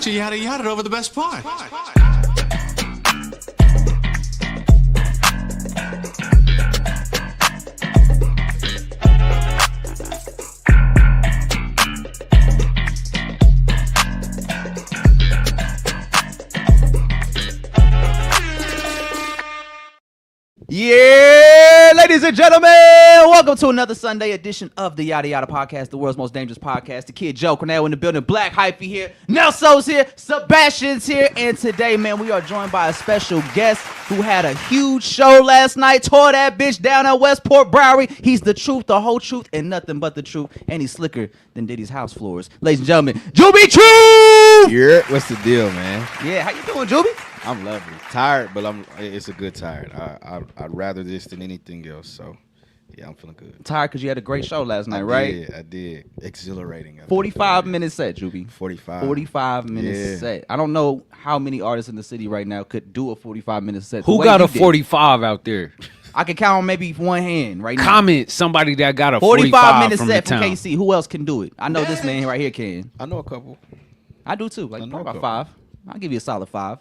much you yada over the best part. Yeah, ladies and gentlemen, welcome to another Sunday edition of the Yadda Podcast, the world's most dangerous podcast. The kid Joe Cornell in the building, Black Hyphy here, Nelson's here, Sebastian's here, and today, man, we are joined by a special guest who had a huge show last night, tore that bitch down at Westport Bowery. He's the truth, the whole truth, and nothing but the truth, and he's slicker than Diddy's house floors. Ladies and gentlemen, Jooby Truth! Yeah, what's the deal, man? Yeah, how you doing, Jooby? I'm lovely. Tired, but it's a good tired. I'd rather this than anything else. So, yeah, I'm feeling good. Tired because you had a great show last night, right? I did. Exhilarating. 45-minute set, Jooby. 45 minute set. I don't know how many artists in the city right now could do a 45-minute set. Who got a 45 out there? I can count on maybe one hand right now. Comment somebody that got a 45-minute from set from KC. Who else can do it? I know this man right here can. I know a couple. I do too. Like probably about 5. I'll give you a solid 5.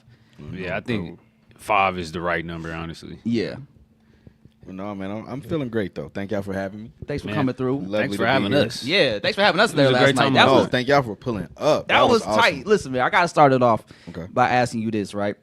Yeah, I think 5 is the right number, honestly. Yeah. Well, no, man, I'm feeling great though. Thank y'all for having me. Thanks for coming through. Lovely Thanks for having us. Yeah, thanks for having us there last night. Thank y'all for pulling up. That was awesome. tight. Listen, man, I gotta start it off by asking you this, right?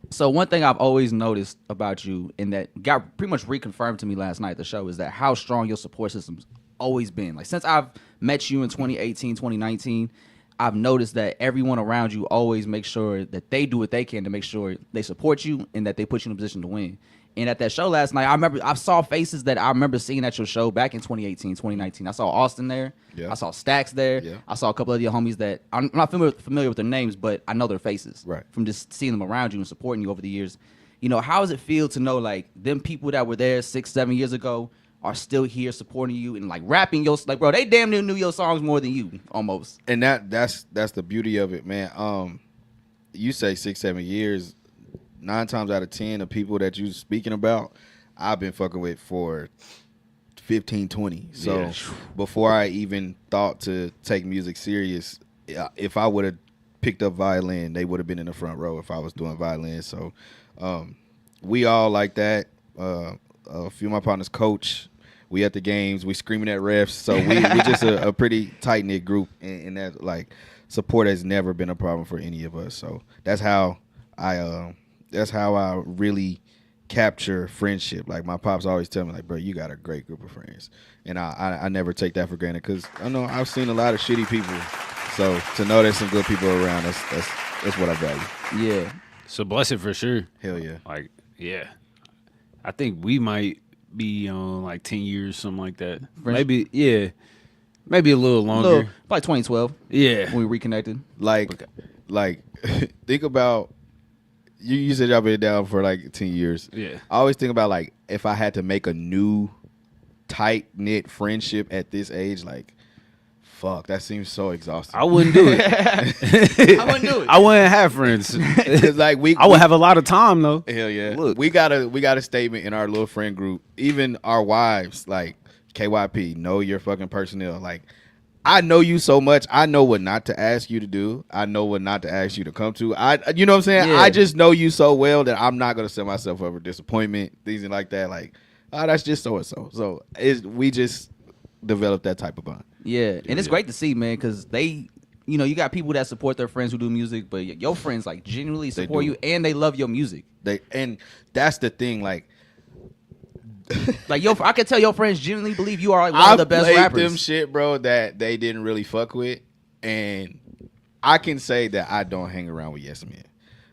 So one thing I've always noticed about you, and that got pretty much reconfirmed to me last night at the show, is that how strong your support system's always been. Like since I've met you in 2018, 2019. I've noticed that everyone around you always makes sure that they do what they can to make sure they support you and that they put you in a position to win. And at that show last night, I saw faces that I remember seeing at your show back in 2018, 2019. I saw Austin there. Yeah. I saw Stacks there. Yeah. I saw a couple of your homies that I'm not familiar with their names, but I know their faces from just seeing them around you and supporting you over the years. You know, how does it feel to know like them people that were there 6-7 years ago are still here supporting you and like rapping your like, bro, they damn near knew your songs more than you almost. And that's the beauty of it, man. You say 6-7 years, 9 times out of 10, the people that you speaking about, I've been fucking with for 15, 20. So before I even thought to take music serious, if I would have picked up violin, they would have been in the front row if I was doing violin. So we all like that. A few of my partners coach. We at the games. We screaming at refs. So we just a pretty tight knit group, and that like support has never been a problem for any of us. So that's how I really capture friendship. Like my pops always tell me, like, bro, you got a great group of friends, and I never take that for granted because I know I've seen a lot of shitty people. So to know there's some good people around, that's what I value. Yeah, it's a blessing for sure. Hell yeah. Like yeah, I think we might be on like 10 years, something like that. Maybe, yeah. Maybe a little longer. Probably 2012. Yeah. When we reconnected. Like think about, you said y'all been down for like 10 years. Yeah. I always think about like if I had to make a new tight-knit friendship at this age, like, fuck, that seems so exhausting. I wouldn't do it. I wouldn't do it. I wouldn't have friends. Like I would have a lot of time though. Hell yeah. Look, we got a statement in our little friend group. Even our wives, like KYP, know your fucking personnel. Like, I know you so much. I know what not to ask you to do. I know what not to ask you to come to. You know what I'm saying? Yeah. I just know you so well that I'm not gonna set myself up for disappointment, things like that. Like, oh, that's just so and so. So we just developed that type of bond. Yeah, and it's great to see, man, because they, you know, you got people that support their friends who do music, but your friends like genuinely support you and they love your music. And that's the thing, like I can tell your friends genuinely believe you are like one of the best rappers. Them shit, bro, that they didn't really fuck with, and I can say that I don't hang around with yes men.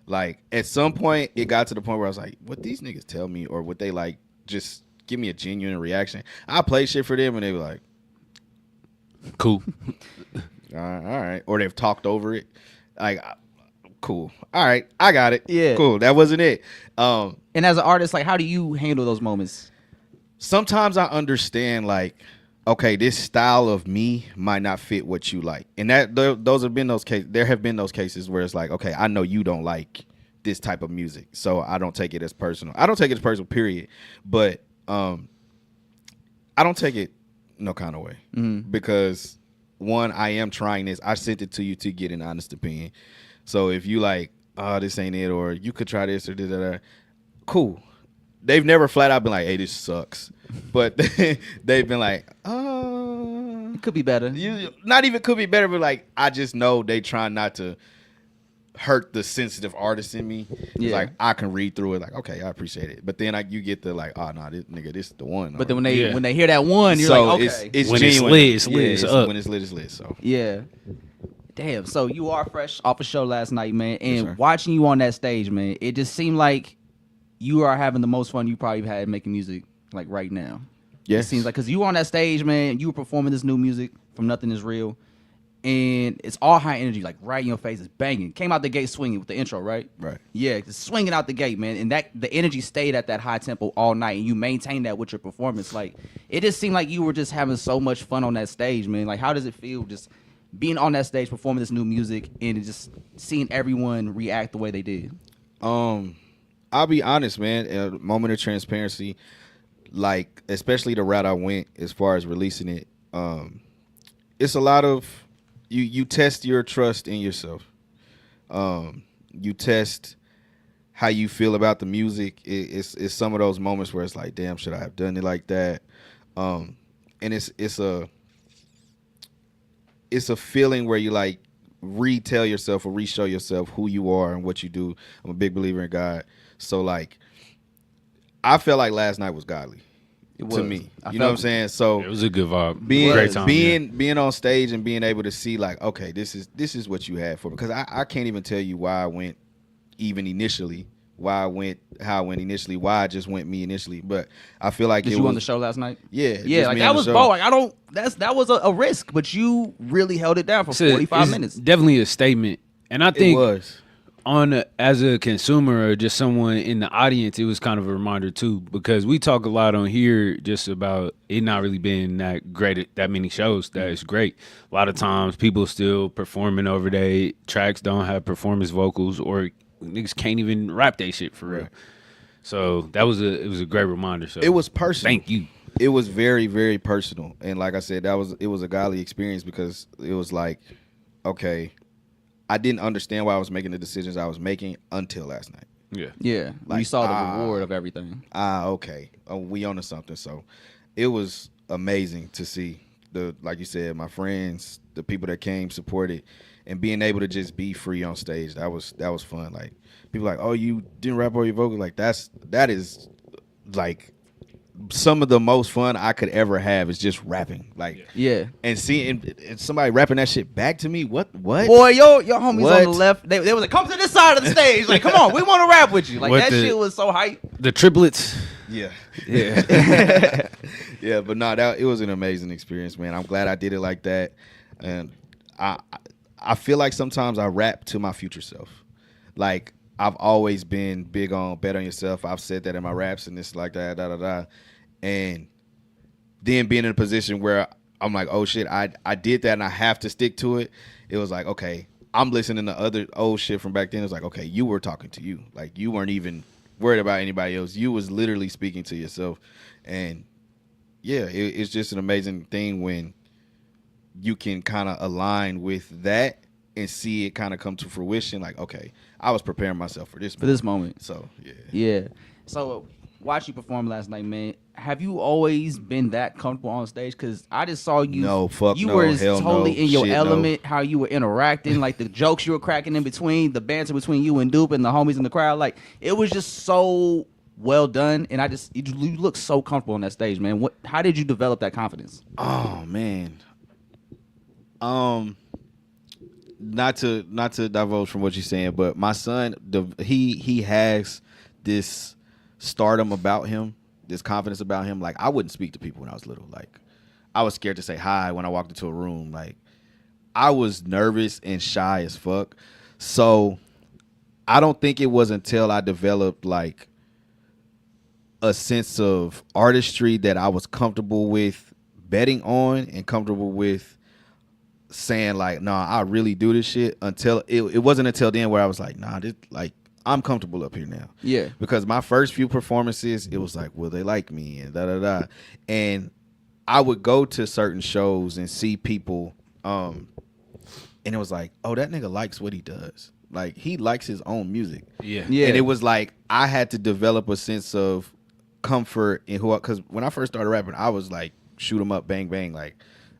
Like at some point, it got to the point where I was like, what these niggas tell me or what they like, just give me a genuine reaction. I play shit for them and they were like, cool. All right. Or they've talked over it. Like, cool. All right. I got it. Yeah. Cool. That wasn't it. And as an artist, like, how do you handle those moments? Sometimes I understand, like, okay, this style of me might not fit what you like. And those have been those cases. There have been those cases where it's like, okay, I know you don't like this type of music, so I don't take it as personal. I don't take it as personal, period. But I don't take it no kind of way. Because, one, I am trying this. I sent it to you to get an honest opinion. So if you like, oh, this ain't it, or you could try this or that, cool. They've never flat out been like, hey, this sucks. But they've been like, oh, it could be better. Not even could be better, but like, I just know they trying not to hurt the sensitive artist in me. Yeah. Like, I can read through it, like, okay, I appreciate it. But then like you get the like, oh no, this nigga, this is the one. But then when they hear that one, you're like, okay. It's when genuine. It's lit, it's up. When it's lit, it's lit. So yeah. Damn. So you are fresh off a show last night, man, and watching you on that stage, man, it just seemed like you are having the most fun you probably had making music like right now. Yeah. It seems like, because you on that stage, man, you were performing this new music from Nothing Is Real. And it's all high energy, like right in your face. It's banging. Came out the gate swinging with the intro, right? Right. Yeah, it's swinging out the gate, man. And that the energy stayed at that high tempo all night, and you maintained that with your performance. Like, it just seemed like you were just having so much fun on that stage, man. Like, how does it feel just being on that stage performing this new music and just seeing everyone react the way they did? I'll be honest, man. A moment of transparency, like especially the route I went as far as releasing it. It's a lot of you test your trust in yourself. You test how you feel about the music. It's some of those moments where it's like, damn, should I have done it like that? And it's a feeling where you like retell yourself or re-show yourself who you are and what you do. I'm a big believer in God. So like, I felt like last night was godly. To me, you know what I'm saying? So it was a good vibe. Great time, being on stage and being able to see like, okay, this is what you had for me. Because I can't even tell you why I went even initially, why I went how I went initially, why I just went me initially. But I feel like Did you on the show last night? Yeah, like that was bold. Like that was a risk, but you really held it down for 45 minutes. Definitely a statement, and I think it was. As a consumer or just someone in the audience, it was kind of a reminder too, because we talk a lot on here just about it not really being that great at that many shows. That is great. A lot of times people still performing over their tracks, don't have performance vocals, or niggas can't even rap they shit for real. So it was a great reminder. So it was personal. Thank you. It was very, very personal. And like I said, it was a godly experience, because it was like, okay, I didn't understand why I was making the decisions I was making until last night. Yeah. Like, you saw the reward of everything. Okay. We onto something. So it was amazing to see like you said, my friends, the people that came, supported, and being able to just be free on stage. That was fun. Like, people like, oh, you didn't rap all your vocals. Like, that is like some of the most fun I could ever have is just rapping. Like, yeah. And seeing somebody rapping that shit back to me. What? Boy, your homies on the left, they was like, come to this side of the stage. Like, come on, we want to rap with you. Like, that shit was so hype. The triplets. Yeah. Yeah, but no, it was an amazing experience, man. I'm glad I did it like that. And I feel like sometimes I rap to my future self. Like, I've always been big on bet on yourself. I've said that in my raps and it's like that, and then being in a position where I'm like, oh shit, I did that and I have to stick to it. It was like, okay, I'm listening to other old shit from back then. It was like, okay, you were talking to you. Like, you weren't even worried about anybody else. You was literally speaking to yourself. And yeah, it's just an amazing thing when you can kind of align with that and see it kind of come to fruition. Like, okay, I was preparing myself for this moment. So yeah. So watch you perform last night, man. Have you always been that comfortable on stage? Because I just saw you. You were totally in your element. How you were interacting, like the jokes you were cracking in between, the banter between you and Dupe and the homies in the crowd. Like, it was just so well done, and you look so comfortable on that stage, man. How did you develop that confidence? Oh man. Not to divulge from what you're saying, but my son, he has this stardom about him, this confidence about him. Like, I wouldn't speak to people when I was little. Like, I was scared to say hi when I walked into a room. Like, I was nervous and shy as fuck. So I don't think it was until I developed like a sense of artistry that I was comfortable with betting on and comfortable with saying like, nah, I really do this shit. Until it wasn't until then where I was like, nah, this, like, I'm comfortable up here now. Yeah. Because my first few performances, it was like, will they like me? And da-da-da. And I would go to certain shows and see people, and it was like, oh, that nigga likes what he does. Like he likes his own music. Yeah. Yeah. And it was like I had to develop a sense of comfort in who, because when I first started rapping, I was like shoot 'em up, bang bang. Like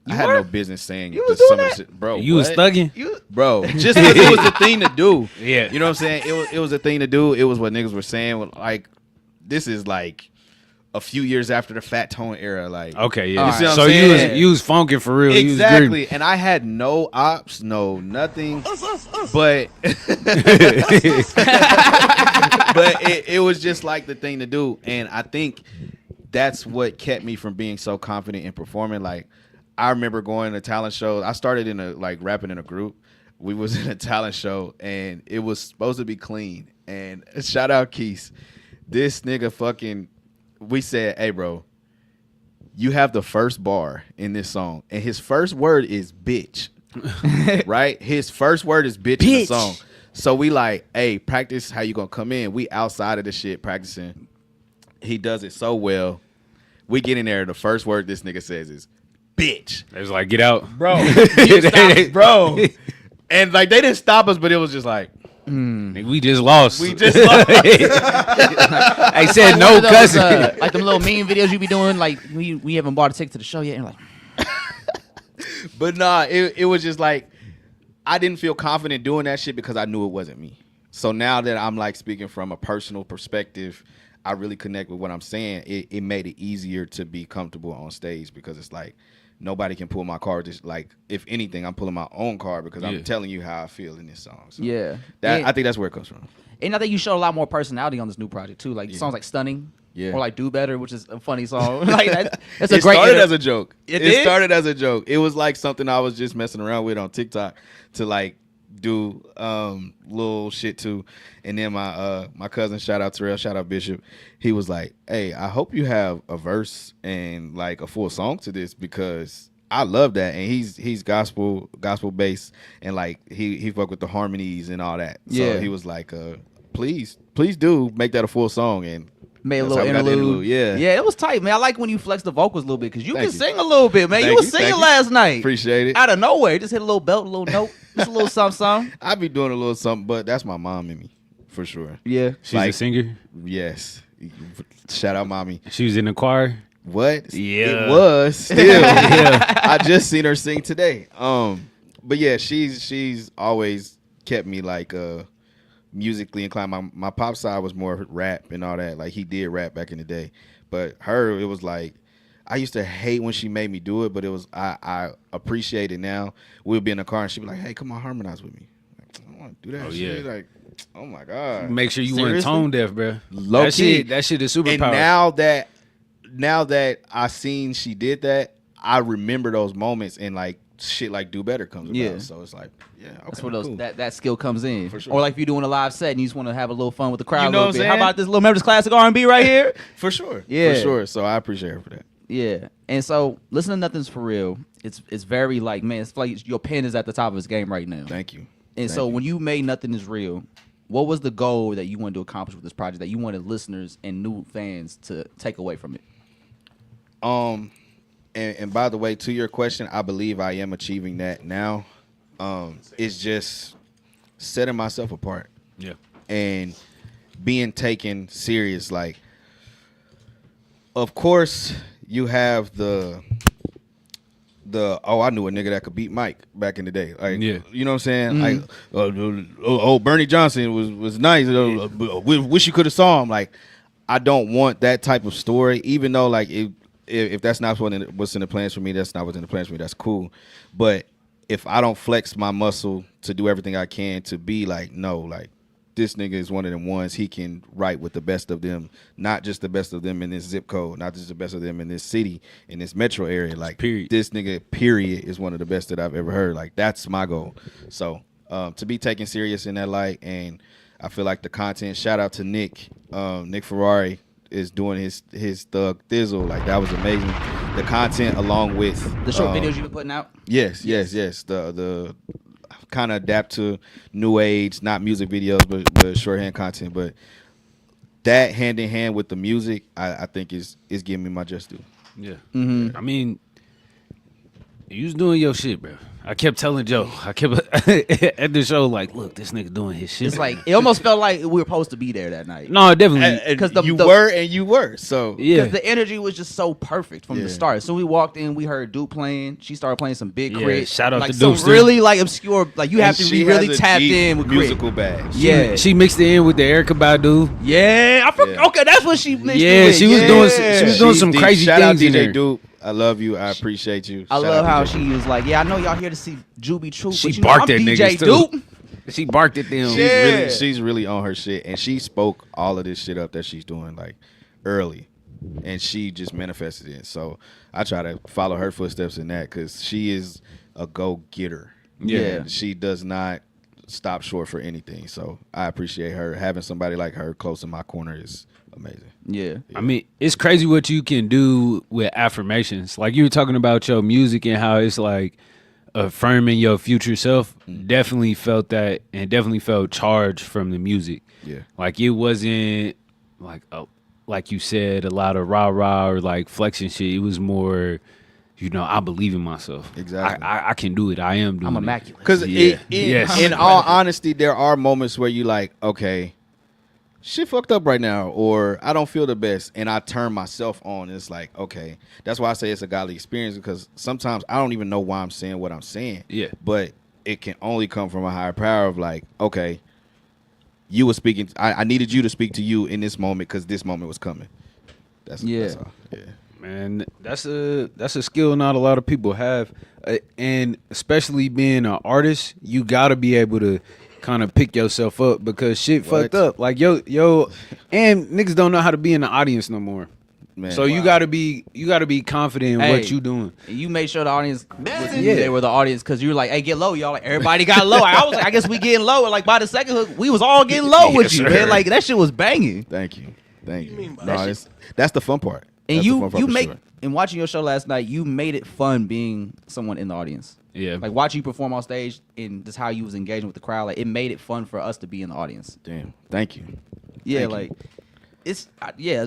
I had no business saying You was some doing of the shit, bro. You was thugging? Bro, just because it was the thing to do. Yeah. You know what I'm saying? It was a thing to do. It was what niggas were saying. Like this is like a few years after the Fat Tone era. Like Okay, yeah. You see what I'm So saying? you was funking for real. Exactly. And I had no ops, no nothing. But but it was just like the thing to do. And I think that's what kept me from being so confident in performing. Like I remember going to talent shows. I started in a like rapping in a group. We was in a talent show and it was supposed to be clean. And shout out Keith. This nigga fucking, we said, hey bro, you have the first bar in this song. And his first word is bitch. Right? His first word is bitch in the song. So we like, hey, practice how you gonna come in. We outside of the shit practicing. He does it so well. We get in there. The first word this nigga says is bitch. It was like, get out. Bro. Bro. And like they didn't stop us, but it was just like, We just lost. we just lost. I said Like no one of those, cussing. like them little meme videos you be doing. Like we haven't bought a ticket to the show yet. And like, But nah, it was just like I didn't feel confident doing that shit because I knew it wasn't me. So now that I'm like speaking from a personal perspective, I really connect with what I'm saying. It made it easier to be comfortable on stage because it's like nobody can pull my card. Just like if anything, I'm pulling my own card because I'm telling you how I feel in this song. So yeah, I think that's where it comes from. and I think you showed a lot more personality on this new project too. Like songs like "Stunning," or like "Do Better," which is a funny song. Like that's a It great. started as a joke. It started as a joke. It was like something I was just messing around with on TikTok to like do little shit too. And then my cousin, shout out Terrell, shout out Bishop, he was like, hey, I hope you have a verse and like a full song to this because I love that. And he's gospel based and like he fuck with the harmonies and all that. So he was like, please do make that a full song. And made a little interlude. Yeah, it was tight, man. I like when you flex the vocals a little bit because you Thank can you. sing a little bit, man. Thank You was you, singing thank you. last night. Appreciate it. Out of nowhere, just hit a little belt, a little note, just a little something. I be doing a little something, but that's my mom in me for sure. Yeah, She's like- a singer. Yes. Shout out mommy. She was in the choir. What? Yeah. It was still. I just seen her sing today. But yeah, she's always kept me like musically inclined. My pop side was more rap and all that. Like he did rap back in the day. But her, it was like I used to hate when she made me do it, but it was I appreciate it now. We'll be in the car and she'd be like, hey, come on, harmonize with me. Like, I don't want to do that Oh, shit. yeah. Like, oh my God. Make sure you weren't Seriously? tone deaf, bro. Low key. That shit is superpower. And now that I seen she did that, I remember those moments and like shit like Do Better comes about. Yeah. So it's like, yeah, okay, that's where those cool. that skill comes in. For sure. Or like if you're doing a live set and you just want to have a little fun with the crowd You know a what little I'm bit. How saying? about this little members classic R&B right here? For sure. Yeah. For sure. So I appreciate her for that. Yeah. And so listen to Nothing's For Real. It's very like, man, it's like your pen is at the top of his game right now. Thank you. And so when you made Nothing Is Real, what was the goal that you wanted to accomplish with this project that you wanted listeners and new fans to take away from it? And by the way, to your question, I believe I am achieving that now. It's just setting myself apart. Yeah. And being taken serious. Like, of course, you have the I knew a nigga that could beat Mike back in the day. Like, Yeah. you know what I'm saying? Like, Bernie Johnson was nice. Wish you could have saw him. Like, I don't want that type of story. Even though, like, if that's not what's in the plans for me, that's not what's in the plans for me. That's cool. But if I don't flex my muscle to do everything I can to be like, no, like, this nigga is one of them ones. He can write with the best of them, not just the best of them in this zip code, not just the best of them in this city, in this metro area. Like, Period. This nigga, period, is one of the best that I've ever heard. Like, that's my goal. So to be taken serious in that light, and I feel like the content, shout out to Nick Ferrari is doing his Thug Thizzle. Like, that was amazing. The content along with The short videos you've been putting out? Yes. The kind of adapt to new age, not music videos, but shorthand content. But that hand in hand with the music, I think is giving me my just due. Yeah. Mm-hmm. I mean, You was doing your shit, bro. I kept telling Joe. I kept at the show like, look, this nigga doing his shit. It's like it almost felt like we were supposed to be there that night. No, definitely. Because you were. So yeah, because the energy was just so perfect from the start. So we walked in, we heard Duke playing. She started playing some Big Crit. Shout out like to some Duke. really like obscure. Like you have to be really tapped in with musical Crit. bag. Yeah, she mixed it in with the Erykah Badu. Yeah, okay, that's what she mixed Yeah, it with. she was doing some crazy shout things out in DJ there. Duke. I love you. I appreciate you. I love how she was like, yeah, I know y'all here to see Jooby Truth. She but you barked know, I'm at DJ niggas too. Duke. She barked at them. She's really on her shit, and she spoke all of this shit up that she's doing like early, and she just manifested it. So I try to follow her footsteps in that because she is a go getter. Yeah. She does not stop short for anything. So I appreciate her. Having somebody like her close in my corner is amazing. Yeah. I mean, it's crazy what you can do with affirmations. Like you were talking about your music and how it's like affirming your future self. Definitely felt that, and definitely felt charged from the music. Yeah. Like it wasn't like you said, a lot of rah-rah or like flexing shit. It was more, I believe in myself. Exactly. I can do it. I am doing I'm it. immaculate. Because Yes. in all honesty, there are moments where you like, okay, shit fucked up right now, or I don't feel the best, and I turn myself on. It's like, okay, that's why I say it's a godly experience, because sometimes I don't even know why I'm saying what I'm saying. Yeah. But it can only come from a higher power of like, okay, you were speaking. I needed you to speak to you in this moment because this moment was coming. That's all. Yeah. Man, that's a skill not a lot of people have, and especially being an artist, you gotta be able to kind of pick yourself up because shit fucked up. Like yo, and niggas don't know how to be in the audience no more. Man, so you gotta be confident in what you doing. And you made sure the audience they were the audience because you were like, hey, get low, y'all. Like everybody got low. I was like, I guess we getting low. And like by the second hook, we was all getting low with you, man. Like that shit was banging. Thank you. No, that's the fun part. And That's the fun part you for make sure. in watching your show last night, you made it fun being someone in the audience. Yeah. Like watching you perform on stage and just how you was engaging with the crowd, like it made it fun for us to be in the audience. Damn. Thank you. Yeah, Thank like it's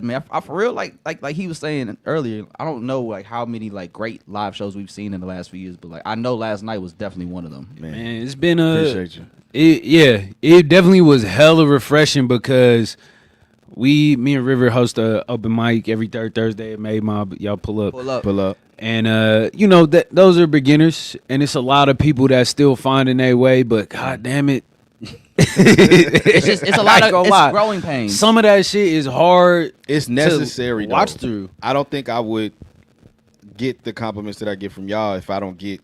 man. I for real like he was saying earlier. I don't know like how many like great live shows we've seen in the last few years, but like I know last night was definitely one of them. Man, it's been appreciate you. It definitely was hella refreshing because me and River host a open mic every third Thursday at Made Mob. Y'all pull up. Pull up. And that those are beginners, and it's a lot of people that's still finding their way. But god damn it, it's a lot of growing pains. Some of that shit is hard. It's necessary to watch though. through. I don't think I would get the compliments that I get from y'all if I don't get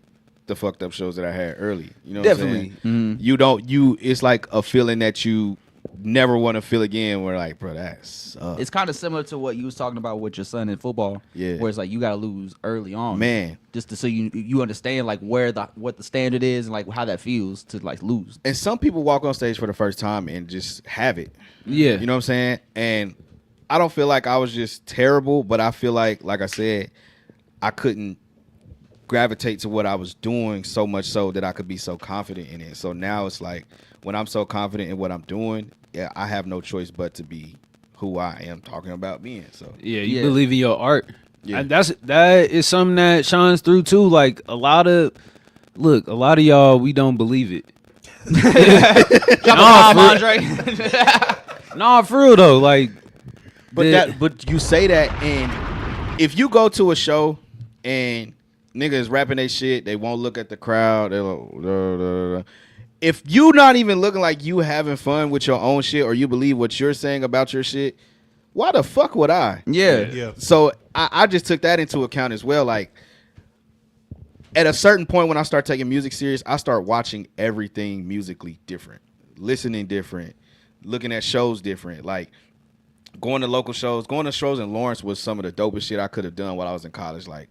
the fucked up shows that I had early. You know what Definitely. I'm saying? It's like a feeling that you never want to feel again. Where like, bro, that's it's kind of similar to what you was talking about with your son in football. Yeah. Where it's like you gotta lose early on. Man. Just so you understand like what the standard is and like how that feels to like lose. And some people walk on stage for the first time and just have it. Yeah. You know what I'm saying? And I don't feel like I was just terrible, but I feel like I said, I couldn't gravitate to what I was doing so much so that I could be so confident in it. So now it's like when I'm so confident in what I'm doing, yeah, I have no choice but to be who I am talking about being. So You believe in your art. Yeah. And that is something that shines through too. Like a lot of y'all, we don't believe it. Drop a bomb, Andre. Nah, for real though. Like, but you say that, and if you go to a show and niggas rapping they shit, they won't look at the crowd. They're like, duh, duh, duh. If you not even looking like you having fun with your own shit, or you believe what you're saying about your shit, why the fuck would I? Yeah. So I just took that into account as well. Like at a certain point when I start taking music serious, I start watching everything musically different, listening different, looking at shows different. Like going to local shows, going to shows in Lawrence was some of the dopest shit I could have done while I was in college. Like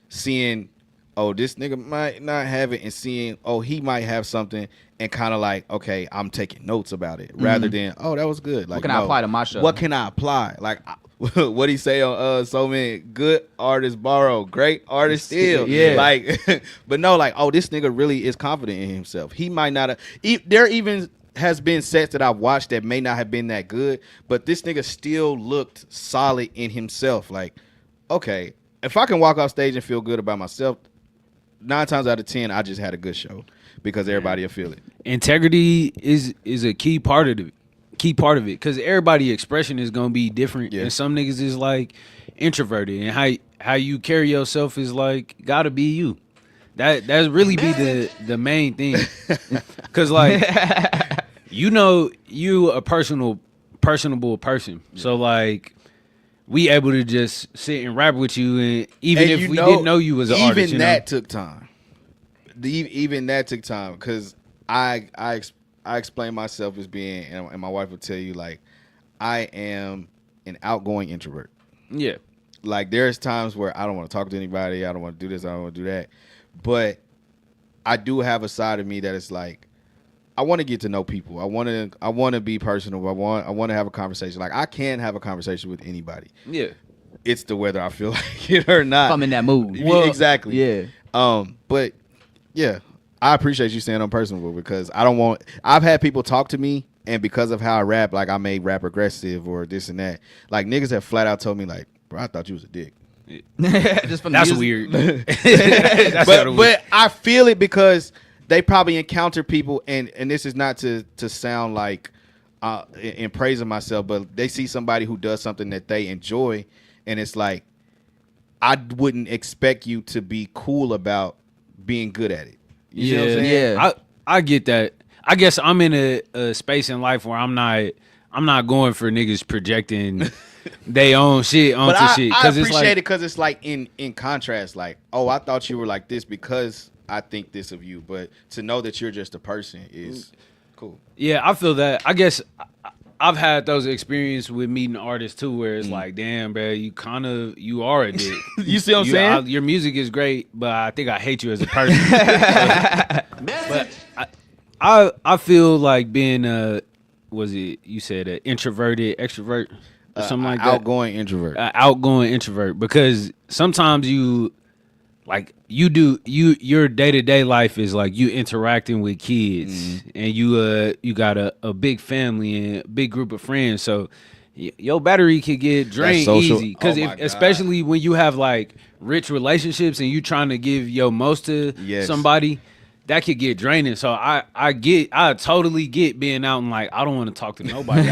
seeing, oh, this nigga might not have it, and seeing, oh, he might have something, and kind of like, okay, I'm taking notes about it, rather than, oh, that was good. Like, what can I apply to my show? What can I apply? Like, what he say on so many good artists borrow, great artists steal. Yeah. Like, but no, like, oh, this nigga really is confident in himself. He might not have. There even has been sets that I've watched that may not have been that good, but this nigga still looked solid in himself. Like, okay, if I can walk off stage and feel good about myself, 9 times out of 10, I just had a good show because everybody will feel it. Integrity is a key part of it. Because everybody expression is gonna be different, and some niggas is like introverted, and how you carry yourself is like gotta be you. That's really be the main thing. Cause like you a personable person, so like we able to just sit and rap with you, and even if we didn't know you was an artist, even that took time. Even that took time because I explain myself as being, and my wife will tell you, like, I am an outgoing introvert. Yeah. Like, there's times where I don't want to talk to anybody. I don't want to do this. I don't want to do that. But I do have a side of me that is like, I want to get to know people. I want to be personal. I want to have a conversation. Like, I can have a conversation with anybody. Yeah. It's the whether I feel like it or not. If I'm in that mood. Well, exactly. Yeah. But yeah, I appreciate you saying I'm personable because I've had people talk to me, and because of how I rap, like I may rap aggressive or this and that. Like, niggas have flat out told me, like, bro, I thought you was a dick. Just from That's weird. But I feel it because they probably encounter people, and this is not to sound like in praising myself, but they see somebody who does something that they enjoy, and it's like, I wouldn't expect you to be cool about being good at it. You know what I'm saying? Yeah. I get that. I guess I'm in a space in life where I'm not going for niggas projecting they own shit onto shit. I appreciate it because it's like in contrast, like, oh, I thought you were like this because I think this of you, but to know that you're just a person is cool. Yeah, I feel that. I guess I've had those experiences with meeting artists too, where it's like, damn, bro, you are a dick. You see what I'm saying? Your music is great, but I think I hate you as a person. but I feel like being you said an introverted extrovert or something like that? Outgoing introvert. Outgoing introvert, because sometimes your day-to-day life is like you interacting with kids, and you got a big family and a big group of friends, so your battery could get drained easy. Because especially when you have like rich relationships and you trying to give your most to somebody, that could get draining. So I totally get being out and like, I don't want to talk to nobody.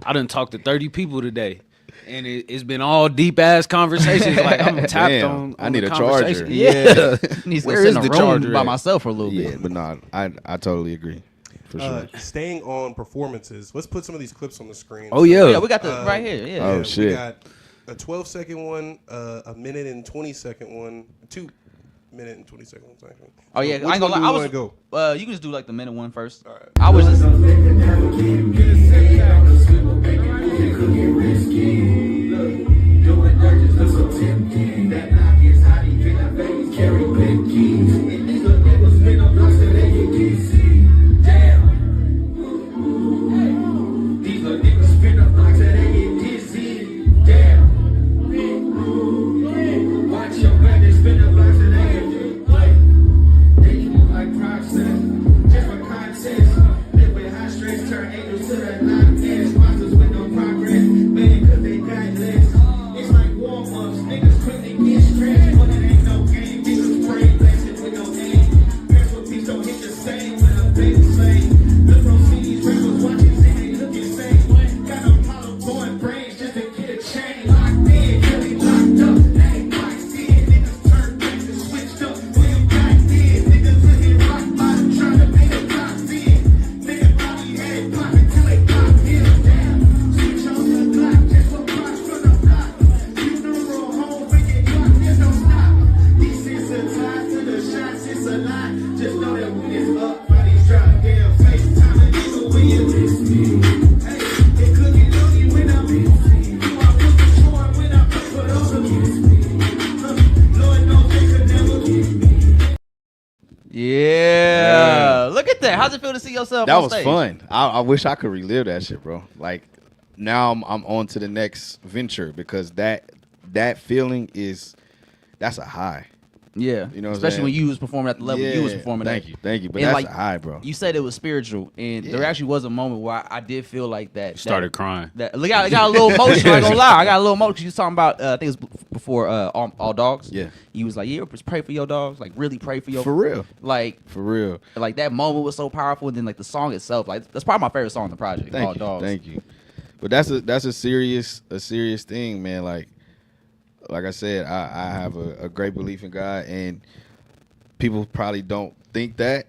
I done talked to 30 people today, and it's been all deep ass conversations. Like, I'm tapped on I need the a charger. conversation. Yeah. Needs to Where sit is in a the room charger by at? myself for a little Yeah, bit. but no, I totally agree. For sure. Staying on performances, let's put some of these clips on the screen. Oh, yeah. Yeah, we got the right here. Yeah. Oh, shit. We got a 12-second one, a minute and 20-second one, 2 minute and 20-second ones, actually. Oh yeah, Which I ain't gonna one lie. do you wanna go. You can just do like the minute one first. All right. I was just. Yeah, look at that. How's it feel to see yourself That on was stage? fun. I wish I could relive that shit, bro. Like, now I'm on to the next venture because that feeling that's a high. Yeah, You know what I'm especially saying? when you was performing at the level you was performing thank at. you, thank you. But And, that's like, high, bro. You said it was spiritual, and there actually was a moment where I did feel like that. Started crying. I got a little emotional. I ain't gonna lie, I got a little emotional. 'Cause you was talking about, I think it was before all dogs. Yeah. You was like, yeah, just pray for your dogs. Like, really pray for your. For real. Like, For real. like that moment was so powerful. And then like the song itself, like that's probably my favorite song on the project. Thank All you. dogs. Thank you. But that's a serious thing, man. Like I said, I have a great belief in God, and people probably don't think that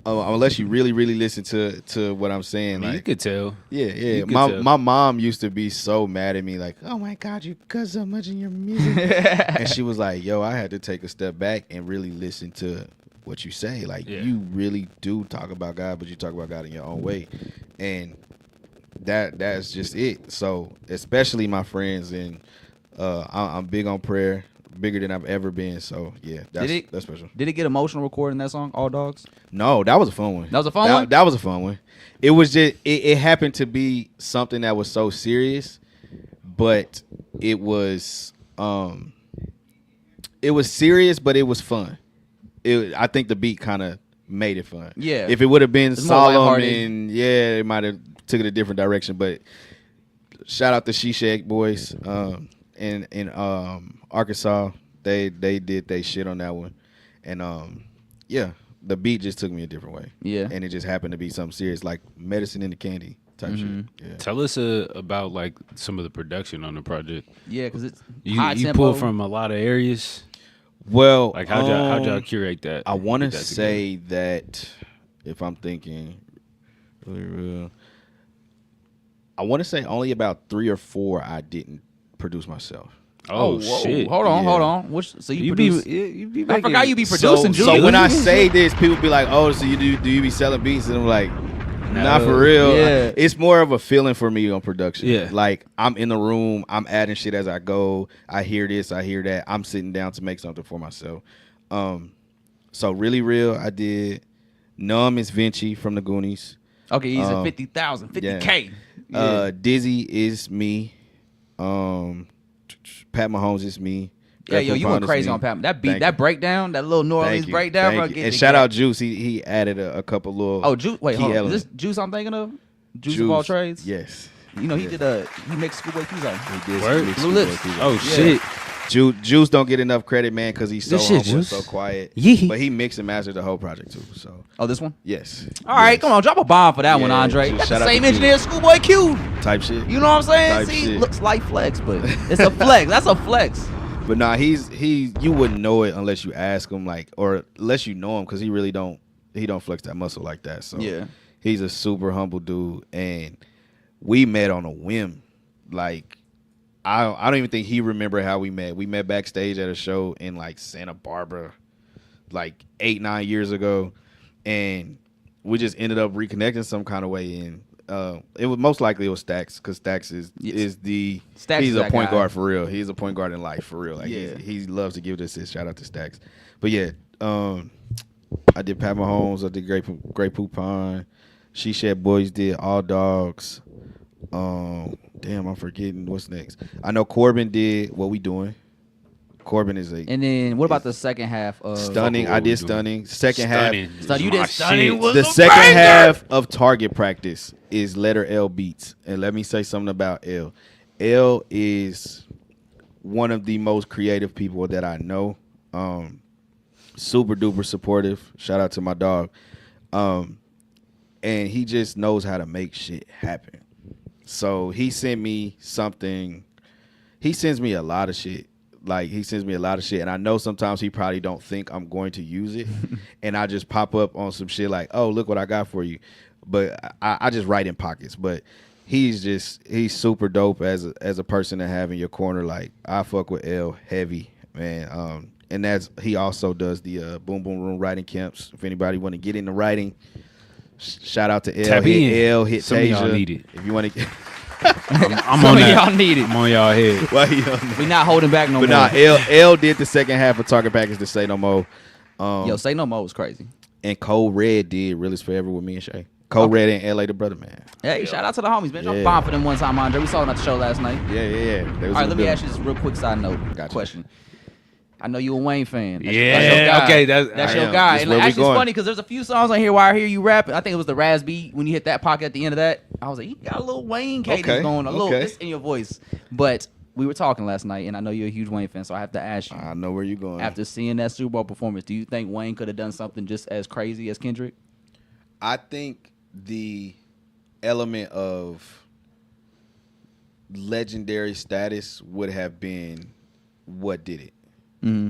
unless you really listen to what I'm saying. I mean, like, you could tell. yeah. You could My tell. my mom used to be so mad at me, like, oh my God, you cuss so much in your music, and she was like, yo, I had to take a step back and really listen to what you say. Like, you really do talk about God, but you talk about God in your own way, and that's just it. So especially my friends, and I'm big on prayer, bigger than I've ever been. So yeah, that's special. Did it get emotional recording that song, All Dogs? No, that was a fun one. That was a fun one? That was a fun one. It was just it happened to be something that was so serious, but it was serious, but it was fun. I think the beat kind of made it fun. Yeah. If it would have been It's more solemn, lighthearted. and it might have took it a different direction. But shout out to She Shake Boys in Arkansas. They did they shit on that one, and yeah, the beat just took me a different way. Yeah. And it just happened to be something serious, like medicine in the candy type shit. Yeah. Tell us about like some of the production on the project. Yeah, because it's You high you tempo. pull from a lot of areas. Well, Like how'd y'all curate that? I want to Get that say that if I'm thinking really real, I want to say only about 3 or 4 I didn't produce myself. Oh, whoa. shit! Hold on. So you produce? I forgot you be producing. So Jooby. when I say this, people be like, "Oh, so do you be selling beats?" And I'm like, "Not for real." Yeah. It's more of a feeling for me on production. Yeah. Like I'm in the room, I'm adding shit as I go. I hear this, I hear that. I'm sitting down to make something for myself. So really real, I did. Numb is Vinci from the Goonies. Okay, he's at 50,000, 50K. Yeah. Dizzy is me. Pat Mahomes is me. Yeah, yo, you went Is crazy me. on Pat. That beat, Thank that you. breakdown, that little New Orleans Thank you. breakdown, Thank bro. you. Get And the shout game. out Juice. He added a couple little. Oh, Juice. Wait, key hold on. Is elements. this Juice I'm thinking of? Juice of all trades. Yes. You know he mixed Schoolboy Q's on. He did. Word? mix Blue with Lips. Boy Keys. Oh Yeah. shit! Juice don't get enough credit, man, because he's so This shit, humble and Juice. so quiet. Yee. But he mixed and mastered the whole project too. So Oh, this one. yes. All right, Yes. come on, drop a bomb for that one, Yeah, Andre. Juice. That's Shout the out same to engineer as Schoolboy Q. Type shit. You know what I'm saying? Type See, shit. looks like flex, but it's a flex. That's a flex. But nah, you wouldn't know it unless you ask him, like, or unless you know him, because he really don't flex that muscle like that. So Yeah. he's a super humble dude, and we met on a whim. Like I don't even think he remember how we met. We met backstage at a show in like Santa Barbara, like 8-9 years ago, and we just ended up reconnecting some kind of way. And it was most likely it was Stax, because Stax is Stax he's is a that point guy. guard for real. He's a point guard in life for real. Like Yeah. he loves to give this assist. Shout out to Stax. But yeah, I did Pat Mahomes. I did Great Poupon. She Shed Boys did All Dogs. Damn, I'm forgetting what's next. I know Corbin did What We Doing. Corbin is a And then what about the second half of stunning. What I We did Doing. Stunning. Second half. Stunning. You My did Stunning. shit. Was The a second banger! half of Target Practice is letter L beats. And let me say something about L. L is one of the most creative people that I know. Super duper supportive. Shout out to my dog. And he just knows how to make shit happen. So he sent me something. He sends me a lot of shit. Like, he sends me a lot of shit, and I know sometimes he probably don't think I'm going to use it, and I just pop up on some shit like, oh, look what I got for you. But I just write in pockets. But he's super dope as a person to have in your corner. Like, I fuck with L heavy, man. And he also does the Boom Boom Room writing camps. If anybody want to get into writing, shout out to L. Tap Hit in. L, hit Some of y'all Tasia. need it. If you want to, I'm Some on of that. y'all need it. I'm on y'all head. well, he on that. We not holding back no But more. nah, L did the second half of Target Package to Say No More. Yo, Say No More was crazy. And Code Red did Realest Forever with me and Shay. Code Red and LA the Brother, man. Hey, shout out to the homies, man. Drop a Yeah. bomb for them one time, Andre. We saw them at the show last night. Yeah. They was All right, in let the me building. ask you this real quick side note Gotcha. question. I know you a Wayne fan. That's Yeah, your guy. okay, That's I your am. guy. This And where we actually, it's going. funny because there's a few songs on here where I hear you rapping. I think it was the Raz beat when you hit that pocket at the end of that. I was like, you got a little Wayne cadence Okay, going, a little okay. this in your voice. But we were talking last night, and I know you're a huge Wayne fan, so I have to ask you. I know where you're going. After seeing that Super Bowl performance, do you think Wayne could have done something just as crazy as Kendrick? I think the element of legendary status would have been what did it.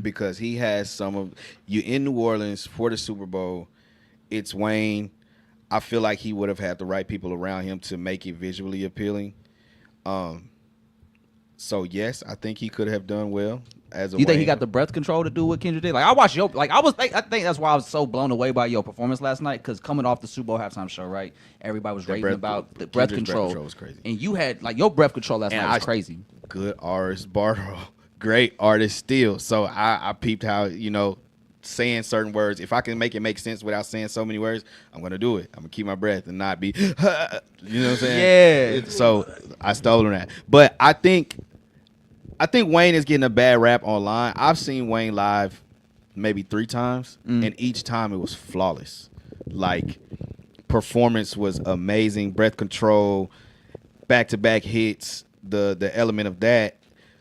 Because he has some of you in New Orleans for the Super Bowl. It's Wayne. I feel like he would have had the right people around him to make it visually appealing. So yes, I think he could have done well as a You think he Wayne. got the breath control to do what Kendrick did? Like I watched your, I think that's why I was so blown away by your performance last night. Because coming off the Super Bowl halftime show, right? Everybody was That raving breath- about the breath Kendrick's control. breath control was crazy. And you had like your breath control last And night was I- crazy. Good artist, Bardo. Great artist still. So I peeped how, saying certain words. If I can make it make sense without saying so many words, I'm going to do it. I'm going to keep my breath and not be, you know what I'm saying? Yeah. So I stole on that. But I think Wayne is getting a bad rap online. I've seen Wayne live maybe 3 times, and each time it was flawless. Like, performance was amazing. Breath control, back-to-back hits, the element of that.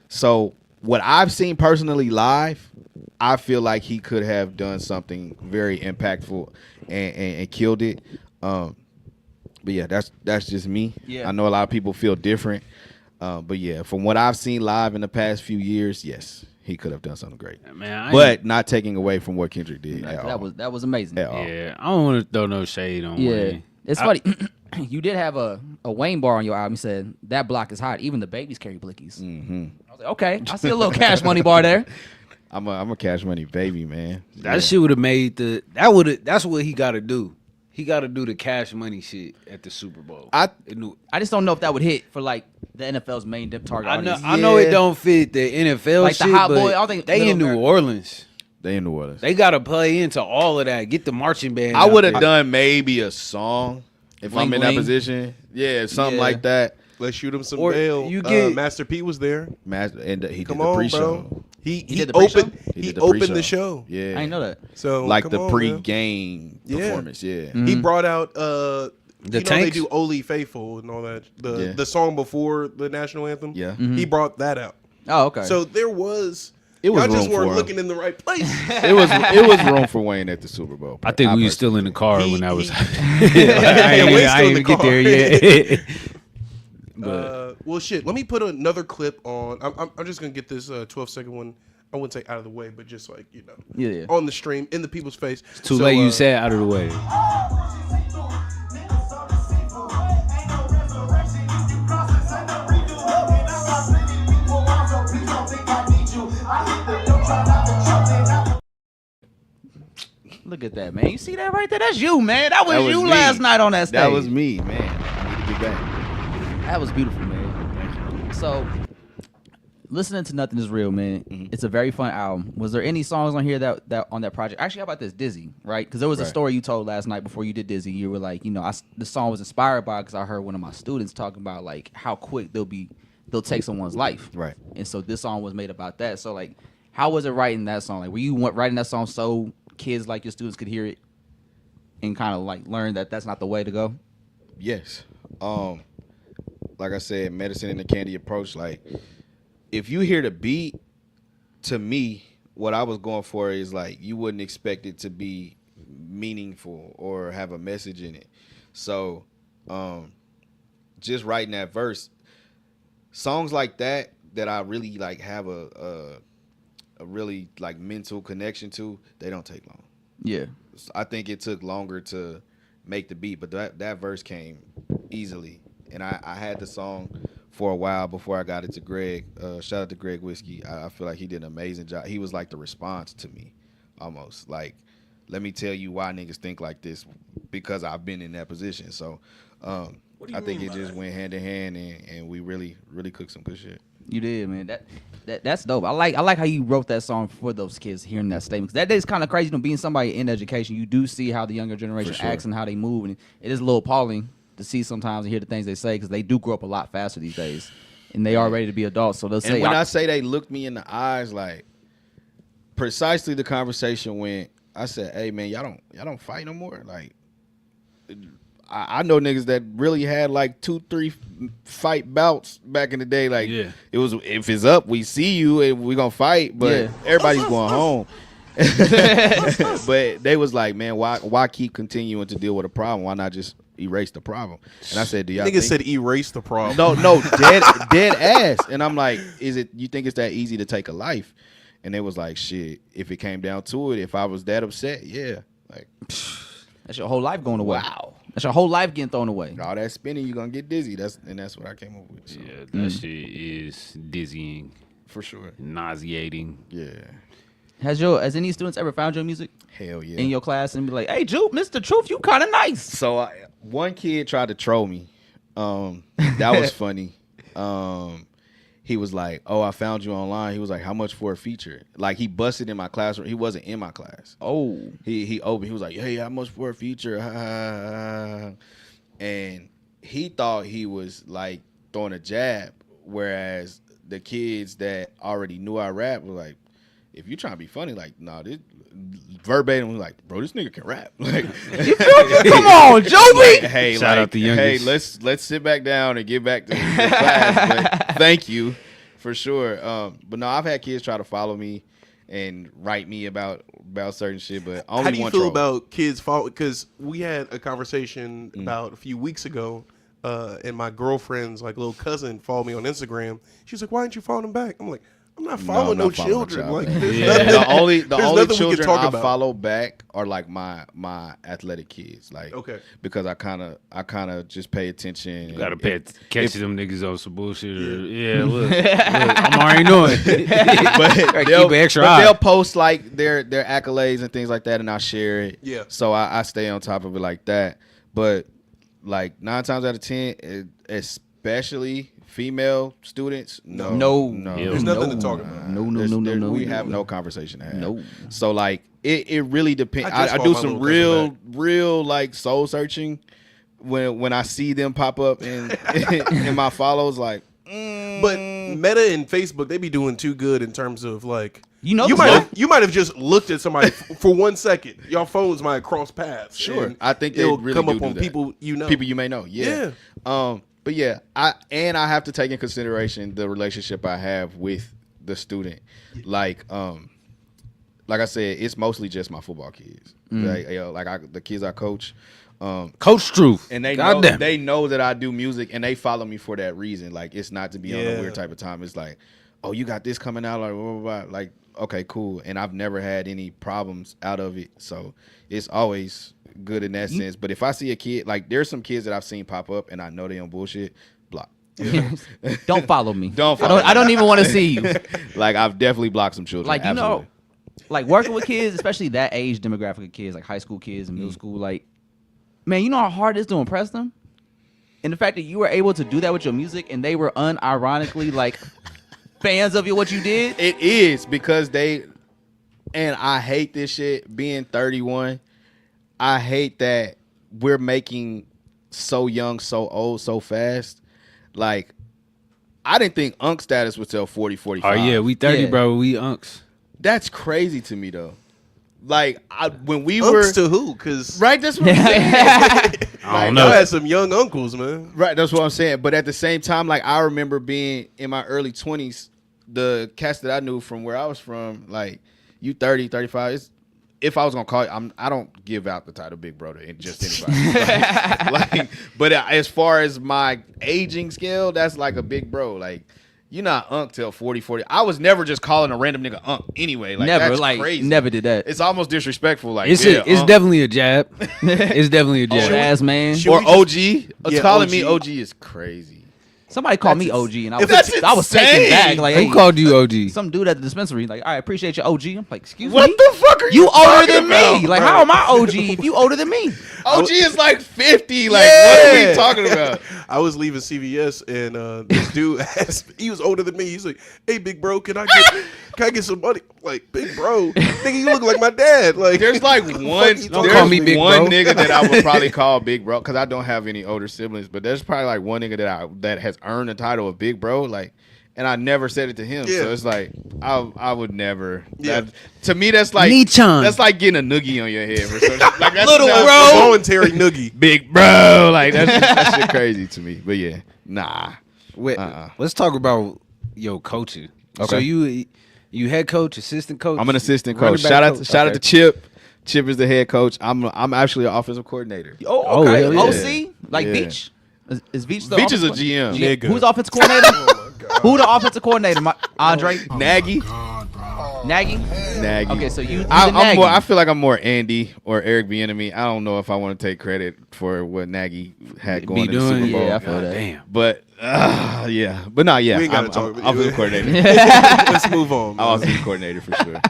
So what I've seen personally live, I feel like he could have done something very impactful and killed it. But yeah, that's just me. Yeah. I know a lot of people feel different. But yeah, from what I've seen live in the past few years, yes, he could have done something great. Man, But not taking away from what Kendrick did at all. That was amazing. At all. yeah, I don't want to throw no shade on Wayne. It's funny. You did have a Wayne bar on your album. You said that block is hot. Even the babies carry blickies. Mm-hmm. I was like, okay, I see a little Cash Money bar there. I'm a Cash Money baby, man. That shit would have made that's what he got to do. He got to do the Cash Money shit at the Super Bowl. I I just don't know if that would hit for like the NFL's main target audience. I know it don't fit the NFL Like the shit, Hot but Boy, I don't think they Middle in New America- Orleans. They in New Orleans. They got to play into all of that. Get the marching band. I out would have there. done maybe a song if Bling I'm in that Bling. position. Yeah, something Yeah. like that. Let's shoot him some Or bail. you get- Master P was there. And he Come did the on, pre-show. bro. He did the pre-show? opened He he did the opened pre-show. the show. Yeah, I didn't know that. So like come the on, man. pre-game Yeah. performance. Yeah, He brought out they tanks? do Oli Faithful and all that. Yeah. The song before the national anthem. Yeah. He brought that out. Oh, okay. So there was It was y'all just room for weren't him. looking in the right place. it was room for Wayne at the Super Bowl. I think we was personally still in the car He- when that was. he- I Wayne's ain't still in even the get car. there yet. But Well, shit. Let me put another clip on. I'm just gonna get this 12-second one. I wouldn't say out of the way, but just like Yeah. on the stream in the people's face. too So, late. You said out of the way. Look at that, man. You see that right there? That's you, man. That was, That was you me. last night on that stage. That was me, man. I need to get back. That was beautiful, man. So, listening to Nothing Is Real, man. It's a very fun album. Was there any songs on here that on that project? Actually, how about this Dizzy, right? Because there was a Right. story you told last night before you did Dizzy. You were like, the song was inspired by because I heard one of my students talking about like how quick they'll take someone's life, Right. And so this song was made about that. So like, how was it writing that song? Like, were you writing that song so kids like your students could hear it and kind of like learn that that's not the way to go? Yes. Like I said, medicine and the candy approach. Like, if you hear the beat, to me, what I was going for is like you wouldn't expect it to be meaningful or have a message in it. So, just writing that verse, songs like that I really like have a really like mental connection to, they don't take long. Yeah. I think it took longer to make the beat, but that verse came easily. And I had the song for a while before I got it to Greg. Shout out to Greg Whiskey. I feel like he did an amazing job. He was like the response to me, almost. Like, let me tell you why niggas think like this, because I've been in that position. So I think it just went hand in hand, and we really, really cooked some good shit. You did, man. That's dope. I like how you wrote that song for those kids hearing that statement. 'Cause that is kind of crazy. Being somebody in education, you do see how the younger generation For sure. acts and how they move, and it is a little appalling to see sometimes and hear the things they say because they do grow up a lot faster these days, and they are ready to be adults. So they'll say, And when I say they looked me in the eyes, like, precisely the conversation went. I said, "Hey man, y'all don't fight no more." Like, I know niggas that really had like 2-3 fight bouts back in the day. Like, it was if it's up, we see you and we gonna fight, but everybody's going home. But they was like, man, why keep continuing to deal with a problem? Why not just erase the problem? And I said, do y'all Nigga said erase the problem. No, dead ass. And I'm like, you think it's that easy to take a life? And they was like, shit, if it came down to it, if I was that upset, yeah. Like, that's your whole life going away. Wow. That's your whole life getting thrown away. All that spinning, you're gonna get dizzy. That's what I came up with. So. Yeah, that shit is dizzying. For sure. Nauseating. Yeah. Has any students ever found your music? Hell yeah. In your class and be like, hey, Mr. Truth, you kind of nice. So one kid tried to troll me. That was funny. He was like, "Oh, I found you online." He was like, "How much for a feature?" Like he busted in my classroom. He wasn't in my class. Oh. He opened. He was like, "Hey, how much for a feature?" And he thought he was like throwing a jab, whereas the kids that already knew I rap were like, if you trying to be funny, like, nah, this verbatim was like, bro, this nigga can rap. Like, come on, Jooby. Hey, shout out the youngest. Hey, let's sit back down and get back to class. But thank you for sure. But no, I've had kids try to follow me and write me about certain shit. But only how do you one feel troll. about kids follow? Because we had a conversation about a few weeks ago. And my girlfriend's like little cousin followed me on Instagram. She was like, "Why didn't you follow him back?" I'm like, "I'm not following no children." Like, the only children I about. follow back are like my athletic kids. Like, okay, because I kind of just pay attention. You gotta catch them niggas on some bullshit. Look, I'm already knowing. But they'll post like their accolades and things like that, and I share it. Yeah. So I stay on top of it like that. But like 9 times out of 10, especially female students, no. There's nothing to talk about. No. We have no conversation to have. No. So like it really depends. I I do some real like soul searching when I see them pop up in my follows. Like, but Meta and Facebook, they be doing too good in terms of like. You might have just looked at somebody for 1 second. Y'all phones might cross paths. Sure, I think they it'll really come do up on that. people you know. People you may know. Yeah. But yeah, I have to take in consideration the relationship I have with the student. Like I said, it's mostly just my football kids. The kids I coach. Coach Truth, and they know that I do music, and they follow me for that reason. Like, it's not to be on a weird type of time. It's like, oh, you got this coming out, like blah, blah, blah. Like, okay, cool. And I've never had any problems out of it, so it's always good in that sense. But if I see a kid, like, there's some kids that I've seen pop up, and I know they on bullshit, block. Don't follow me. I don't even want to see you. Like, I've definitely blocked some children. Like, absolutely. Like working with kids, especially that age demographic of kids, like high school kids and middle school, like, man, you know how hard it is to impress them? And the fact that you were able to do that with your music and they were unironically like fans of what you did. It is because and I hate this shit being 31. I hate that we're making so young, so old, so fast. Like, I didn't think Unk status was till 40, 45. Oh, yeah, we 30, bro. We Unks. That's crazy to me, though. Like, when we Unks were... to who? Because... Right, that's what I'm saying. I don't know. I had some young uncles, man. Right, that's what I'm saying. But at the same time, like, I remember being in my early 20s, the cats that I knew from where I was from, like, you 30, 35, if I was going to call you, I don't give out the title Big Brother and just anybody. But as far as my aging scale, that's like a big bro. Like, you're not Unk till 40, 40. I was never just calling a random nigga Unk anyway. Like, never, that's like, crazy. never did that. It's almost disrespectful. Like, it's definitely a jab. It's definitely a jab. Old ass man. Or OG. Calling me OG is crazy. Somebody called me OG, and I was insane. taken back. Like, Who called you OG? Some dude at the dispensary. Like, I appreciate you, OG. I'm like, excuse me. What the fuck are You older talking than about, me. Like, bro? how am I OG if you older than me? OG is like 50. Like, what are we talking about? I was leaving CVS and this dude asked, he was older than me. He's like, "Hey, big bro, can I get some money?" I'm like, big bro, nigga, you look like my dad. Like, there's like one nigga that I would probably call big bro because I don't have any older siblings. But there's probably like one nigga that has earned the title of big bro. Like, and I never said it to him. Yeah. So it's like I would never. Yeah. To me, that's like Nichan. that's like getting a noogie on your head for some shit. Like that's Little not- voluntary noogie. big bro. Like that shit crazy to me. But yeah, nah. Wait, let's talk about your coaching. Okay. So you head coach, assistant coach. I'm an assistant running coach. back Shout out Okay. to Chip. Chip is the head coach. I'm actually an offensive coordinator. Oh, okay. hell yeah. OC? Like Yeah. Beach? Is Beach the Beach is a offensive GM. Nigga. Who's the offensive coordinator? Who the offensive coordinator? Andre? Nagy. Nagy? Nagy. Okay, so you I'm Nagy. more. I feel like I'm more Andy or Eric Bieniemy. I don't know if I want to take credit for what Nagy had going Be in the doing, Super Bowl. yeah, I feel that. Damn. But yeah, but no, yeah. We ain't gotta I'm talk about offensive it. coordinator. Let's move on. I'm Man. offensive coordinator for sure.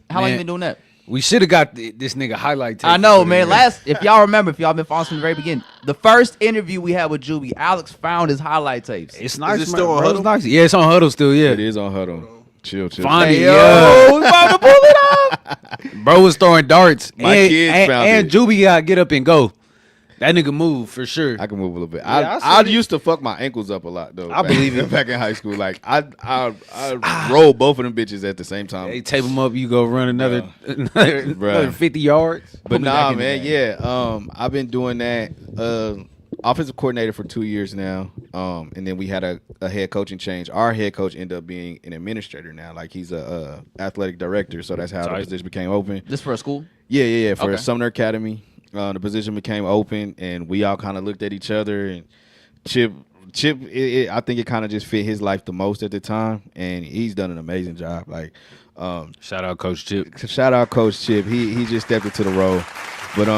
How long you Man. been doing that? We should have got this nigga highlight tape. I know, for man. this. If y'all remember, if y'all been following from the very beginning, the first interview we had with Jooby, Alex found his highlight tapes. It's nice. it still on bro. Huddle? It's nice. Yeah, it's on Huddle still. Yeah. It is on Huddle. Chill. Find Hey, it, yo, yeah. we about to pull it off. Bro was throwing darts. My and, kids and, found and it. Jooby got to get up and go. That nigga move for sure. I can move a little bit. Yeah, I I see it. used to fuck my ankles up a lot though. I believe it. Back in high school, like I roll both of them bitches at the same time. They tape him up. You go run another 50 yards. But Put me nah, back in man, the yeah. I've been doing that. Offensive coordinator for 2 years now. And then we had a head coaching change. Our head coach ended up being an administrator now. Like he's a athletic director. So that's how the position became open. This for a school? Yeah. For Okay. Sumner Academy, the position became open, and we all kind of looked at each other. And Chip, I think it kind of just fit his life the most at the time, and he's done an amazing job. Like, Shout out Coach Chip. shout out Coach Chip. He just stepped into the role. But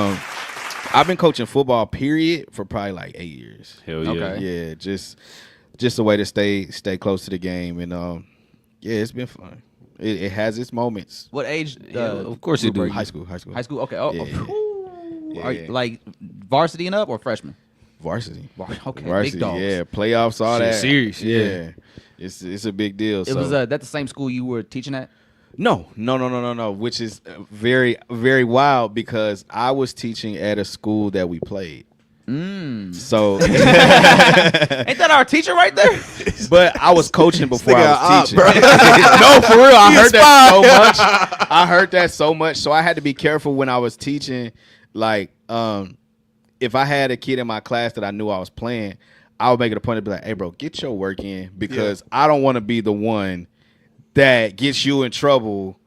I've been coaching football period for probably like 8 years. Hell yeah. Okay. Yeah, just a way to stay close to the game, and yeah, it's been fun. It has its moments. What age? Of course it group are do. you? High school. High school? Okay. Oh, Yeah. oh. Are you, Yeah. like varsity and up or freshman? Varsity. Okay, Varsity, big dogs. yeah, playoffs, all Shit, that. serious, yeah. It's a big deal. It was that the same school you were teaching at? No, which is very, very wild because I was teaching at a school that we played. So, Ain't that our teacher right there? but I was coaching before I was nigga, teaching. No, for real, I heard that so much. I heard that so much, so I had to be careful when I was teaching. Like, if I had a kid in my class that I knew I was playing, I would make it a point to be like, "Hey, bro, get your work in," because I don't want to be the one that gets you in trouble,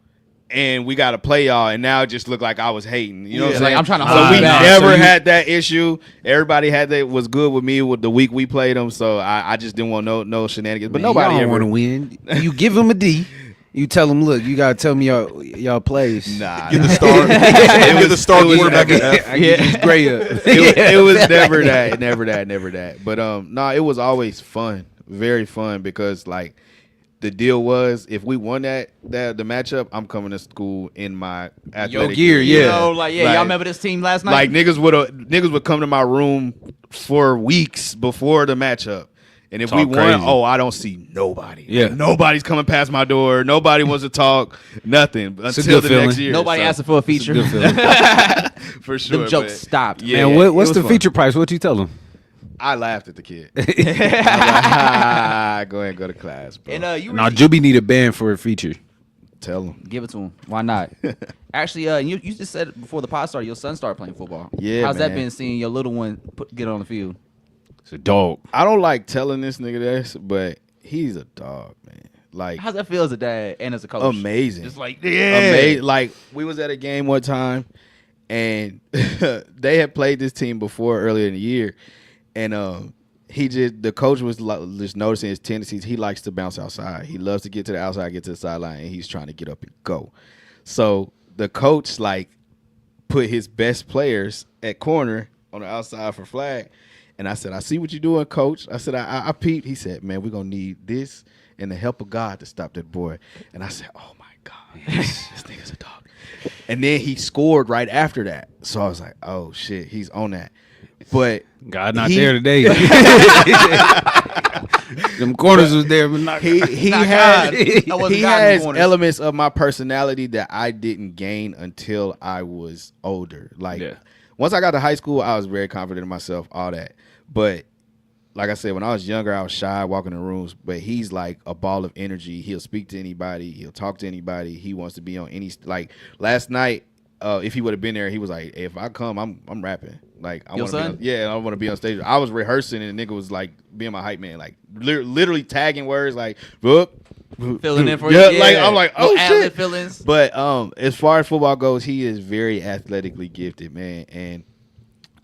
and we got to play y'all, and now it just look like I was hating. You know what I'm like, saying? I'm trying to So hold we you back. never So you- had that issue. Everybody had that was good with me with the week we played them. So I just didn't want no shenanigans. But Man, nobody y'all ever want to win. You give him a D. You tell him, look, you gotta tell me y'all plays. Nah, Get the star. Get the star quarterback at F. I get this gray up. it was never that. But no, it was always fun, very fun because like the deal was if we won the matchup, I'm coming to school in my athletic gear, You yeah. know, like, yeah, y'all remember this team last night? Like niggas would come to my room for weeks before the matchup. And if Talk we won, crazy. I don't see nobody. Yeah. Nobody's coming past my door. Nobody wants to talk. Nothing a until good the feeling. next year. Nobody So, asking for a feature. Good feeling. for sure. Them jokes but- stopped. Yeah, Man, it what's was the fun. feature price? What you tell him? I laughed at the kid. I was like, go ahead and go to class, bro. And you No, really- Jooby need a band for a feature. Tell him. give it to him. Why not? Actually, you just said it before the pod started, your son started playing football. Yeah, How's that man. been seeing your little one get on the field? It's a dog. I don't like telling this nigga this, but he's a dog, man. Like How's that feel as a dad and as a coach? amazing. Just like, Amazing. Like we was at a game one time, and they had played this team before earlier in the year, and the coach was just noticing his tendencies. He likes to bounce outside. He loves to get to the outside, get to the sideline, and he's trying to get up and go. So the coach like put his best players at corner on the outside for flag. And I said, I see what you're doing, coach. I said, I peeped. He said, man, we're going to need this and the help of God to stop that boy. And I said, oh, my God, this nigga's a dog. And then he scored right after that. So I was like, oh, shit, he's on that. But God not there today. Them corners was there, but not he Not has, God. I wasn't he God in the has corners. elements of my personality that I didn't gain until I was older. Like Yeah. once I got to high school, I was very confident in myself, all that. But like I said, when I was younger, I was shy walking in rooms, but he's like a ball of energy. He'll speak to anybody. He'll talk to anybody. He wants to be on any, like last night, if he would have been there, he was like, if I come, I'm rapping. Like I want to be I want to be on stage. I was rehearsing and the nigga was like being my hype man, like literally tagging words like, whoop. Filling in for yeah, you. like I'm like, oh shit. Feelings. But as far as football goes, he is very athletically gifted, man, and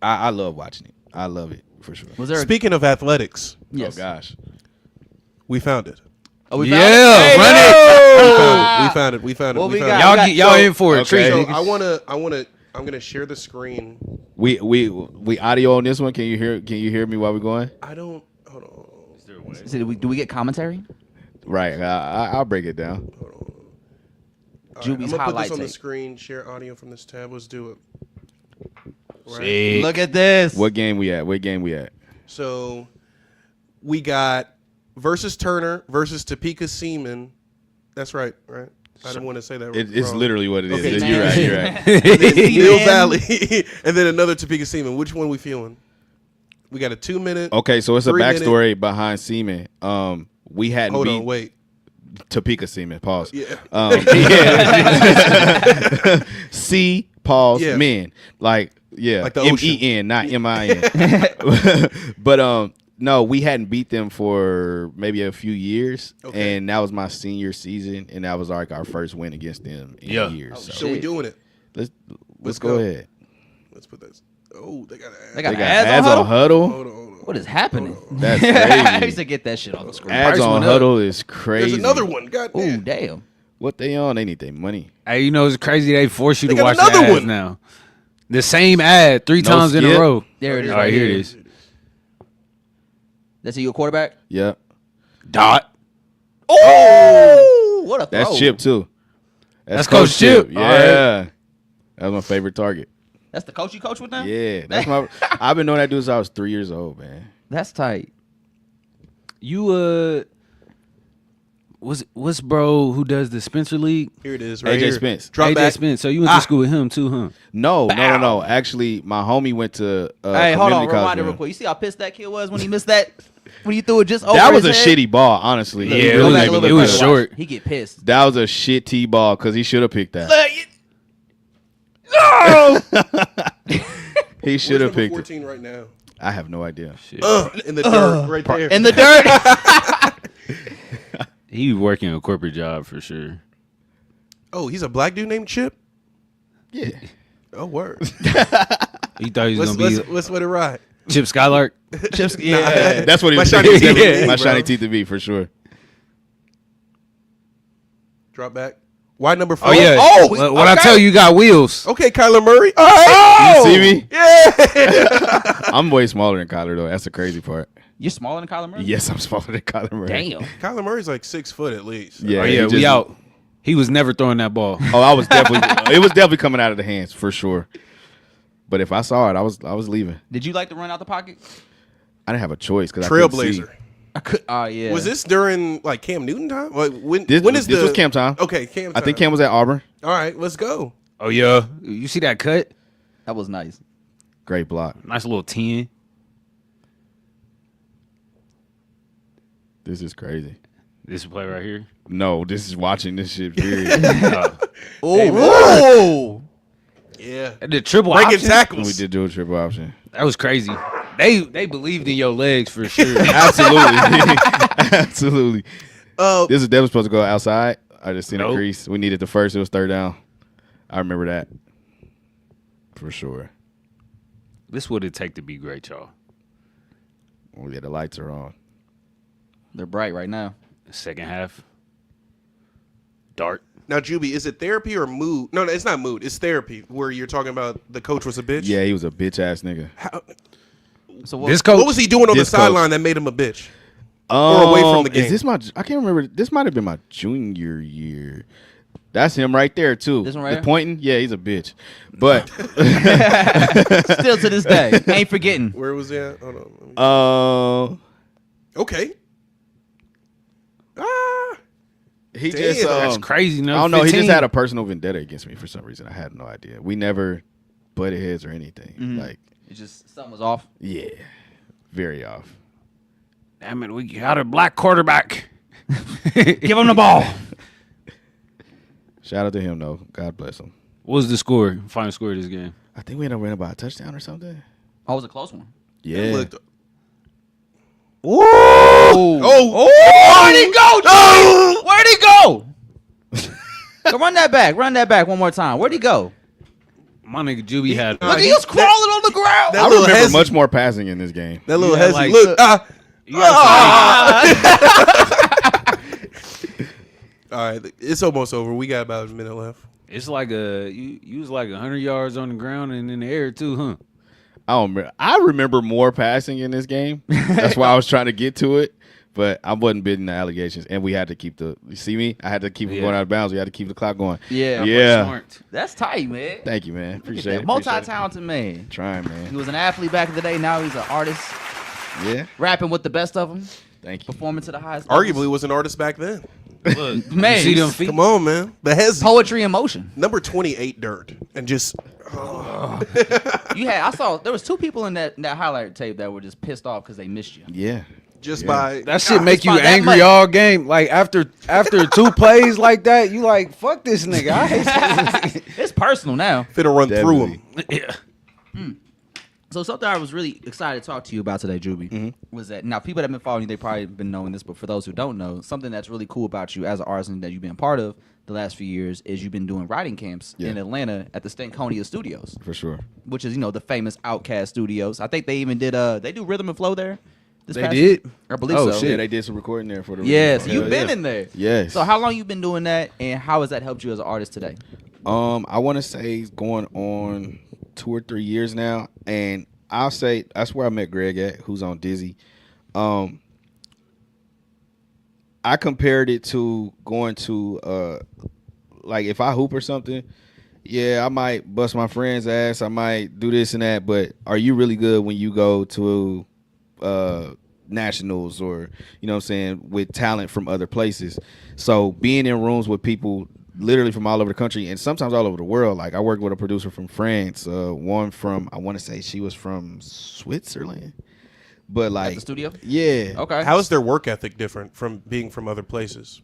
I love watching it. I love it for sure. Speaking of athletics, yes. Oh gosh, we found it. Oh, we Yeah, found run it. We found it. What we found got? it. Y'all in for a treat. So niggas. I'm gonna share the screen. we audio on this one. Can you hear me while we're going? I don't. Hold on. So do we get commentary? Right, I'll break it down. Jooby's I'm gonna put highlight this on the tape. screen. Share audio from this tab. Let's do it. Right. Sick. Look at this. What game we at? So we got versus Turner versus Topeka Seaman. That's right. I didn't want to say that. It's wrong. literally what it is. Okay, You're right. And then Mill Valley, and then another Topeka Seaman. Which one we feeling? We got a 2 minute. Okay, so it's a 3 minute. backstory behind Seaman. We hadn't Hold beat on, wait. Topeka Seaman. Pause. Yeah. Yeah. C pause Yeah. men. Like Like the ocean. MEN, not MIN. But no, we hadn't beat them for maybe a few years, Okay. and that was my senior season, and that was like our first win against them in years. So So we doing it. let's go ahead. Let's put this. Oh, they got They got They got ads ads on on Huddle? Huddle. What is happening? That's I crazy. used to get that shit on the screen. Ads Price on went up. Huddle is crazy. There's another one. God Ooh, damn. damn. What they on? They need their money. Hey, you know it's crazy. They force you They to got watch the another ads one. now. The same ad 3 No times in a skip. row. There it is. All right, here it is. That's your quarterback? Yep. Dot. Oh, what a throw. That's Chip too. That's Coach Chip. Yeah. All right. That was my favorite target. That's the coach you coach with now? Yeah. That's my I've been knowing that dude since I was 3 years old, man. That's tight. You what's bro who does the Spencer League? Here it is. Right AJ here. Spence. Drop AJ back. Spence. So you went to school with him too, huh? No. Actually, my homie went to Hey, hold on. community college Rewind it with real him. quick. You see how pissed that kid was when he missed that? When you threw it just over That was a his head? shitty ball, honestly. Yeah, He it Go really was- back made a me little look bit it was bad. further. short. He get pissed. That was a shit T ball because he should have picked that. He should have Where's picked number it. 14 right now. I have no idea. Shit. In the dirt, right there. In the dirt. He working a corporate job for sure. Oh, he's a black dude named Chip. Yeah. Oh, word. He thought he was gonna be Let's let it ride. Chip Skylark. Just, Yeah, that's what he My was shiny saying. teeth to be, My bro. shiny teeth to be for sure. Drop back. Wide number 4. Oh yeah. Oh, What I tell you, you got wheels. Okay, Kyler Murray. All right. You see me? Yeah. I'm way smaller than Kyler though. That's the crazy part. You're smaller than Kyler Murray? Yes, I'm smaller than Kyler Murray. Damn. Kyler Murray's like 6 foot at least. Yeah. Oh he yeah, just- we out. He was never throwing that ball. Oh, I was definitely. It was definitely coming out of the hands for sure. But if I saw it, I was leaving. Did you like to run out the pocket? I didn't have a choice because Trailblazer. I could. Yeah. Was this during like Cam Newton time? Like when This is was Cam time. Okay, Cam time. I think Cam was at Auburn. All right, let's go. Oh yeah. You see that cut? That was nice. Great block. Nice little 10. This is crazy. This play right here. No, this is watching this shit. Period. Oh. Yeah. The triple Breaking option. tackles. we did do a triple option. That was crazy. They believed in your legs for sure. Absolutely. Absolutely. Oh, This is definitely supposed to go outside. I just seen a Nope. crease. We needed the first. It was third down. I remember that for sure. This would it take to be great, y'all. Oh yeah, the lights are on. They're bright right now. Second half. Dark. now Jooby, is it therapy or mood? No, it's not mood. It's therapy where you're talking about the coach was a bitch. Yeah, he was a bitch ass nigga. So what? This coach. What was he doing on the This coach. sideline that made him a bitch? Or away from the game. Is this my? I can't remember. This might have been my junior year. That's him right there too. This one right The here? pointing. Yeah, he's a bitch. But Still to this day, ain't forgetting. Where was he at? Hold on. Okay. He Damn. just. That's crazy. I No, don't know. He 15. just had a personal vendetta against me for some reason. I had no idea. We never butted heads or anything. Mm-hmm. Like, It's just something was off. yeah, very off. Damn it, we got a black quarterback. Give him the ball. Shout out to him though. God bless him. What was the score? Final score of this game? I think we ended up winning by a touchdown or something. Oh, it was a close one. Yeah. Looked, Where'd he go, Jooby? Where'd he go? So run that back. Run that back one more time. Where'd he go? My nigga Jooby had. Look, he was crawling on the ground. that I little remember hezzy- much more passing in this game. That little Yeah, hezzy. like- Look. All right, it's almost over. We got about a minute left. It's like you was like 100 yards on the ground and in the air too, huh? I remember more passing in this game. That's why I was trying to get to it, but I wasn't bidding the allegations, and we had to keep the. You see me? I had to keep it going out of bounds. We had to keep the clock going. Yeah. Yeah. Smart. That's tight, man. Thank you, man. Appreciate it. Multi-talented man. Trying, He man. was an athlete back in the day. Now he's an artist, Yeah. rapping with the best of them, Thank you. performing to the highest. Arguably, levels. was an artist back then. Look, Man, you see them feet? Come on, man. The hezzy. Poetry in motion. Number 28 dirt. And just You had. I saw there was two people in that highlight tape that were just pissed off because they missed you. Yeah. by That shit make you by that angry much. all game. Like after 2 plays like that, you like fuck this nigga. I hate this. It's personal now. finna run through Definitely. him. Yeah. So something I was really excited to talk to you about today, Jooby, was that now people that have been following you, they probably been knowing this, but for those who don't know, something that's really cool about you as an artist and that you've been a part of the last few years is you've been doing writing camps in Atlanta at the Stankonia Studios, For sure. which is the famous Outcast Studios. I think they even did they do Rhythm and Flow there. They past did? year? I believe Oh, so. shit. Yeah, they did some recording there for the. Yeah, so Hell you've been yeah. in there. Yes. So how long you been doing that, and how has that helped you as an artist today? I want to say it's going on 2 or 3 years now, and I'll say that's where I met Greg at, who's on Dizzy. I compared it to going to like if I hoop or something. Yeah, I might bust my friend's ass. I might do this and that, but are you really good when you go to nationals or you know what I'm saying with talent from other places? So being in rooms with people literally from all over the country and sometimes all over the world. Like I worked with a producer from France, one from I want to say she was from Switzerland, but like At the studio? Yeah. Okay. How is their work ethic different from being from other places?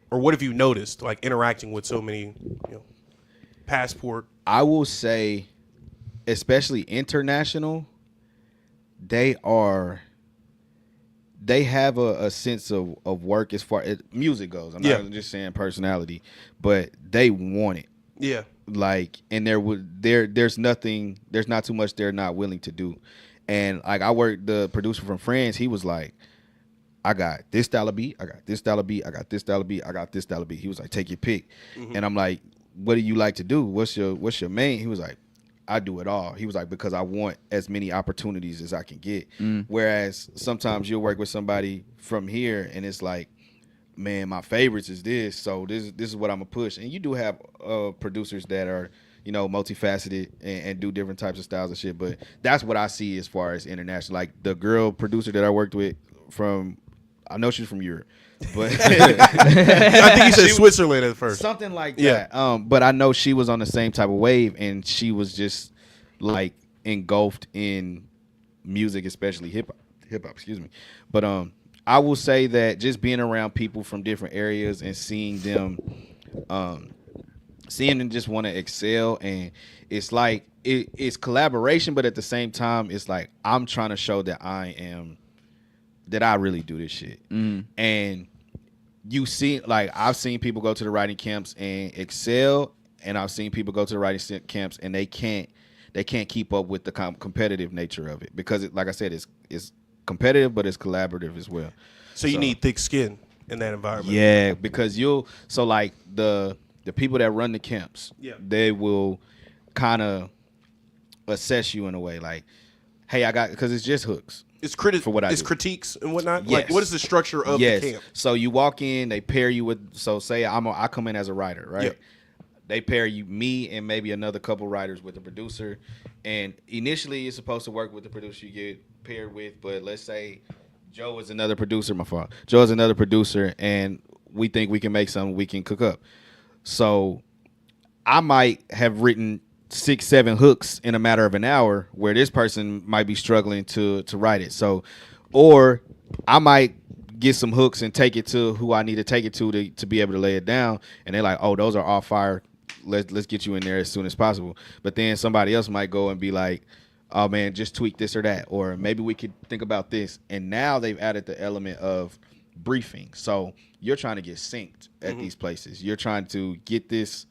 Or what have you noticed, like interacting with so many, passport? I will say, especially international, they have a sense of work as far as music goes. I'm not just saying personality, but they want it. Yeah. Like, and there's not too much they're not willing to do. And like I worked the producer from France, he was like, I got this style of beat, I got this style of beat, I got this style of beat, I got this style of beat. He was like, take your pick. And I'm like, what do you like to do? What's your main? He was like, I do it all. He was like, because I want as many opportunities as I can get. Whereas sometimes you'll work with somebody from here and it's like, man, my favorites is this, so this is what I'm gonna push. And you do have producers that are, multifaceted and do different types of styles of shit. But that's what I see as far as international. Like the girl producer that I worked with I know she's from Europe, but I think you said Switzerland at first. something like that. But I know she was on the same type of wave, and she was just like engulfed in music, especially hip hop. Excuse me. But I will say that just being around people from different areas and seeing them just want to excel, and it's like it's collaboration, but at the same time, it's like I'm trying to show that I really do this shit. And you see, like I've seen people go to the writing camps and excel, and I've seen people go to the writing camps and they can't keep up with the competitive nature of it because, like I said, it's competitive, but it's collaborative as well. So you need thick skin in that environment. Yeah, because like the people that run the camps, they will kind of assess you in a way like, hey, because it's just hooks. It's for what I it's do. critiques and whatnot. Yes. Like, what is the structure of the camp? So you walk in, they pair you with. So say I come in as a writer, right? Yep. They pair me and maybe another couple writers with the producer, and initially you're supposed to work with the producer you get paired with. But let's say Joe is another producer. My fault. Joe is another producer, and we think we can make something we can cook up. So I might have written 6-7 hooks in a matter of an hour, where this person might be struggling to write it. So, or I might get some hooks and take it to who I need to take it to be able to lay it down, and they're like, oh, those are all fire. Let's get you in there as soon as possible. But then somebody else might go and be like, oh man, just tweak this or that, or maybe we could think about this. And now they've added the element of briefing. So you're trying to get synced at these places. You're trying to get this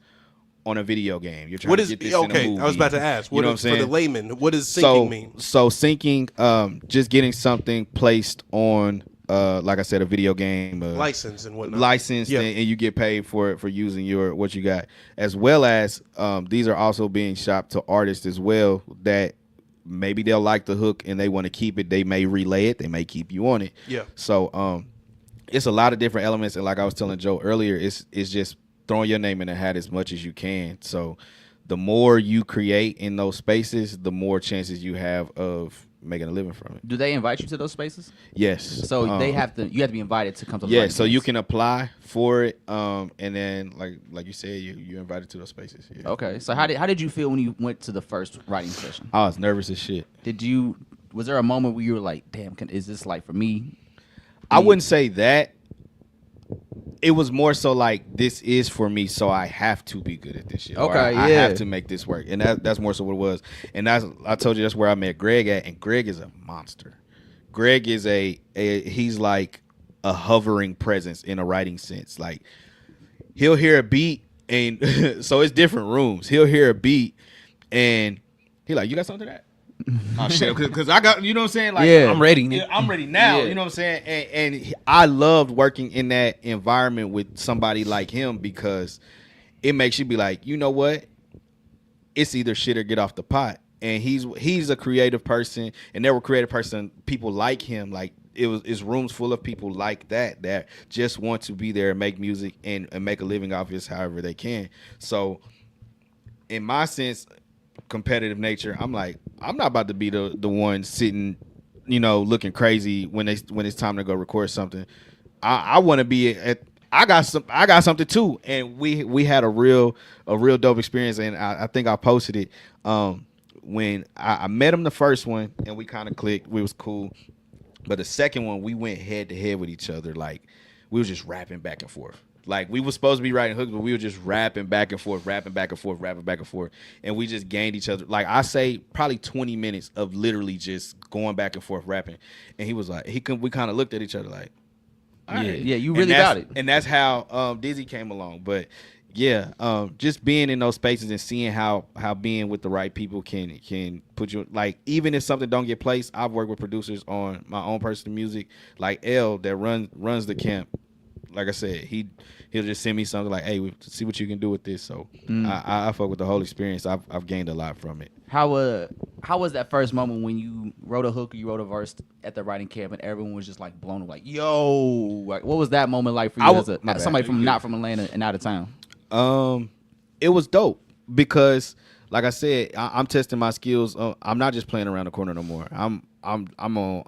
on a video game. You're trying to get this in a movie. I was about to ask. You know what I'm saying? For the layman, what does syncing mean? So syncing, just getting something placed on, like I said, a video game, License and whatnot. Licensed, and you get paid for using what you got, as well as these are also being shopped to artists as well that maybe they'll like the hook and they want to keep it. They may relay it. They may keep you on it. Yeah. So it's a lot of different elements, and like I was telling Joe earlier, it's just throwing your name in the hat as much as you can. So the more you create in those spaces, the more chances you have of making a living from it. Do they invite you to those spaces? Yes. So you have to be invited to come to the yeah, so you can apply for it, and then like you said, you're invited to those spaces. Yeah. Okay. So how did you feel when you went to the first writing session? I was nervous as shit. Was there a moment where you were like, damn, is this like for me? I wouldn't say that. It was more so like, this is for me, so I have to be good at this shit. Okay, I have to make this work, and that's more so what it was. And I told you that's where I met Greg at, and Greg is a monster. Greg is he's like a hovering presence in a writing sense. Like, he'll hear a beat, and so it's different rooms. He'll hear a beat, and he like, you got something to that? Oh shit, because I got, you know what I'm saying? Like, yeah, I'm ready. Yeah, I'm ready now. You know what I'm saying? And I loved working in that environment with somebody like him, because it makes you be like, you know what? It's either shit or get off the pot. And he's a creative person, and there were creative people like him. Like, it's rooms full of people like that just want to be there and make music and make a living off this however they can. So in my sense, competitive nature, I'm like, I'm not about to be the one sitting, looking crazy when it's time to go record something. I want to be at. I got something too, and we had a real dope experience, and I think I posted it when I met him the first one, and we kind of clicked. We was cool, but the second one we went head to head with each other. Like, we was just rapping back and forth. Like, we were supposed to be writing hooks, but we were just rapping back and forth, and we just gained each other. Like, I say probably 20 minutes of literally just going back and forth rapping, and he was like, we kind of looked at each other like, all right. Yeah, you really got it. And that's how Dizzy came along. But yeah, just being in those spaces and seeing how being with the right people can put you, like, even if something don't get placed. I've worked with producers on my own personal music, like L that runs the camp. Like I said, he'll just send me something like, hey, see what you can do with this. So I fuck with the whole experience. I've gained a lot from it. How was that first moment when you wrote a hook or you wrote a verse at the writing camp and everyone was just like blown away, like, yo, like, what was that moment like for you as somebody from not from Atlanta and out of town? It was dope because, like I said, I'm testing my skills. I'm not just playing around the corner no more. I'm on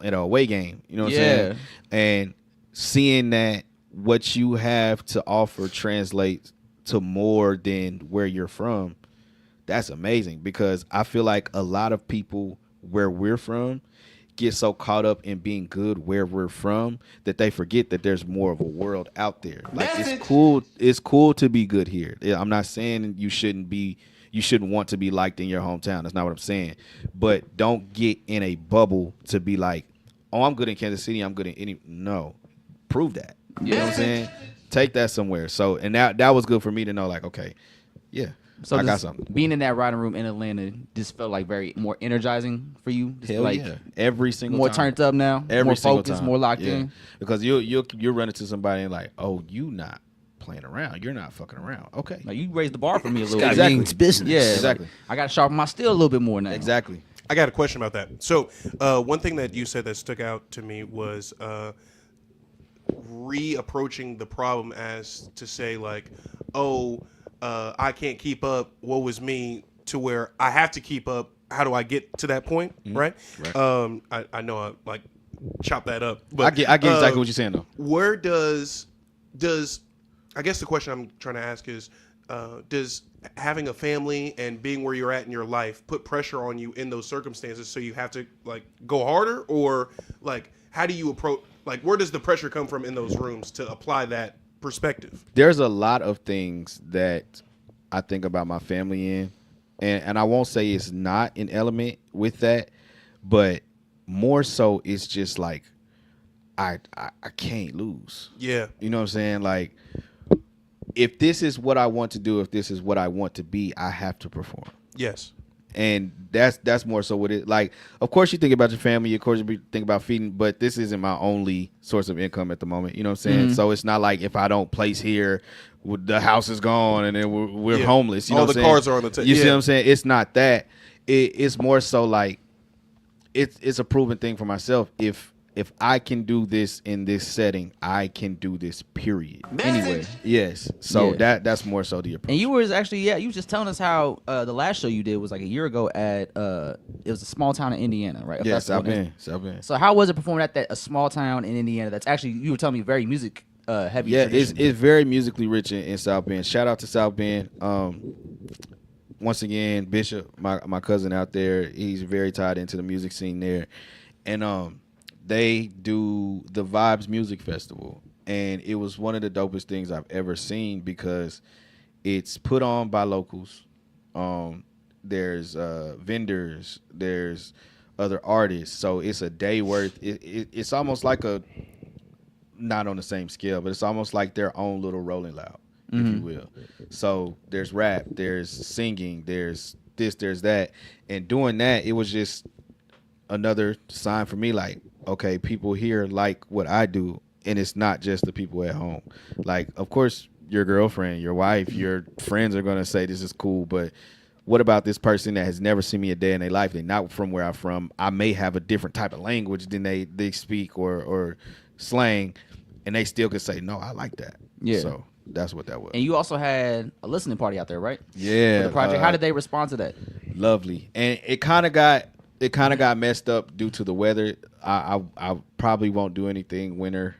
in an away game. You know what I'm saying? And seeing that what you have to offer translates to more than where you're from, that's amazing, because I feel like a lot of people where we're from get so caught up in being good where we're from that they forget that there's more of a world out there. Like, it's cool to be good here. I'm not saying you shouldn't want to be liked in your hometown. That's not what I'm saying. But don't get in a bubble to be like, oh, I'm good in Kansas City, I'm good in any. No. Prove that. You know what I'm saying? Take that somewhere. So, and that was good for me to know, like, okay, yeah, so I got something. Being in that writing room in Atlanta just felt like very more energizing for you. Just Hell like, yeah. Every single more time. turned up now. Every more single focused, time. more locked in. Because you'll run into somebody and like, oh, you not playing around. You're not fucking around. Okay. Like, you raised the bar for me a little bit. Exactly. It's business. Yeah, exactly. Like, I got to sharpen my steel a little bit more now. Exactly. I got a question about that. So one thing that you said that stuck out to me was reapproaching the problem as to say, like, oh, I can't keep up, woe is me, to where I have to keep up. How do I get to that point? Right. I know I like chop that up, but I get exactly what you're saying though. Where does I guess the question I'm trying to ask is, does having a family and being where you're at in your life put pressure on you in those circumstances, so you have to like go harder, or like how do you approach Like, where does the pressure come from in those rooms to apply that perspective? There's a lot of things that I think about my family in, and I won't say it's not an element with that, but more so it's just like I can't lose. Yeah. You know what I'm saying? Like, if this is what I want to do, if this is what I want to be, I have to perform. Yes. And that's more so what it like. Of course, you think about your family. Of course, you think about feeding. But this isn't my only source of income at the moment. You know what I'm saying? So it's not like if I don't place here, the house is gone and then we're homeless. You know all what the I'm saying? cards are on the table. You see what I'm saying? It's not that. It's more so like it's a proven thing for myself. If I can do this in this setting, I can do this. Period. Anyway. Yes. So Yeah. that's more so the approach. And you was actually, you was just telling us how the last show you did was like a year ago at it was a small town in Indiana, right? Yes, South Bend. So how was it performing at a small town in Indiana? That's actually, you were telling me, very music heavy. Yeah, tradition. it's very musically rich in South Bend. Shout out to South Bend. Once again, Bishop, my cousin out there, he's very tied into the music scene there, and they do the Vibes Music Festival, and it was one of the dopest things I've ever seen because it's put on by locals. There's vendors, there's other artists, so it's a day worth. It's almost like not on the same scale, but it's almost like their own little Rolling Loud, if you will. So there's rap, there's singing, there's this, there's that, and doing that, it was just another sign for me, like, okay, people here like what I do, and it's not just the people at home. Like, of course, your girlfriend, your wife, your friends are gonna say this is cool, but what about this person that has never seen me a day in their life? They're not from where I'm from. I may have a different type of language than they speak or slang, and they still could say, no, I like that. Yeah. So that's what that was. And you also had a listening party out there, right? Yeah. For the project. How did they respond to that? Lovely. And it kind of got messed up due to the weather. I probably won't do anything winter.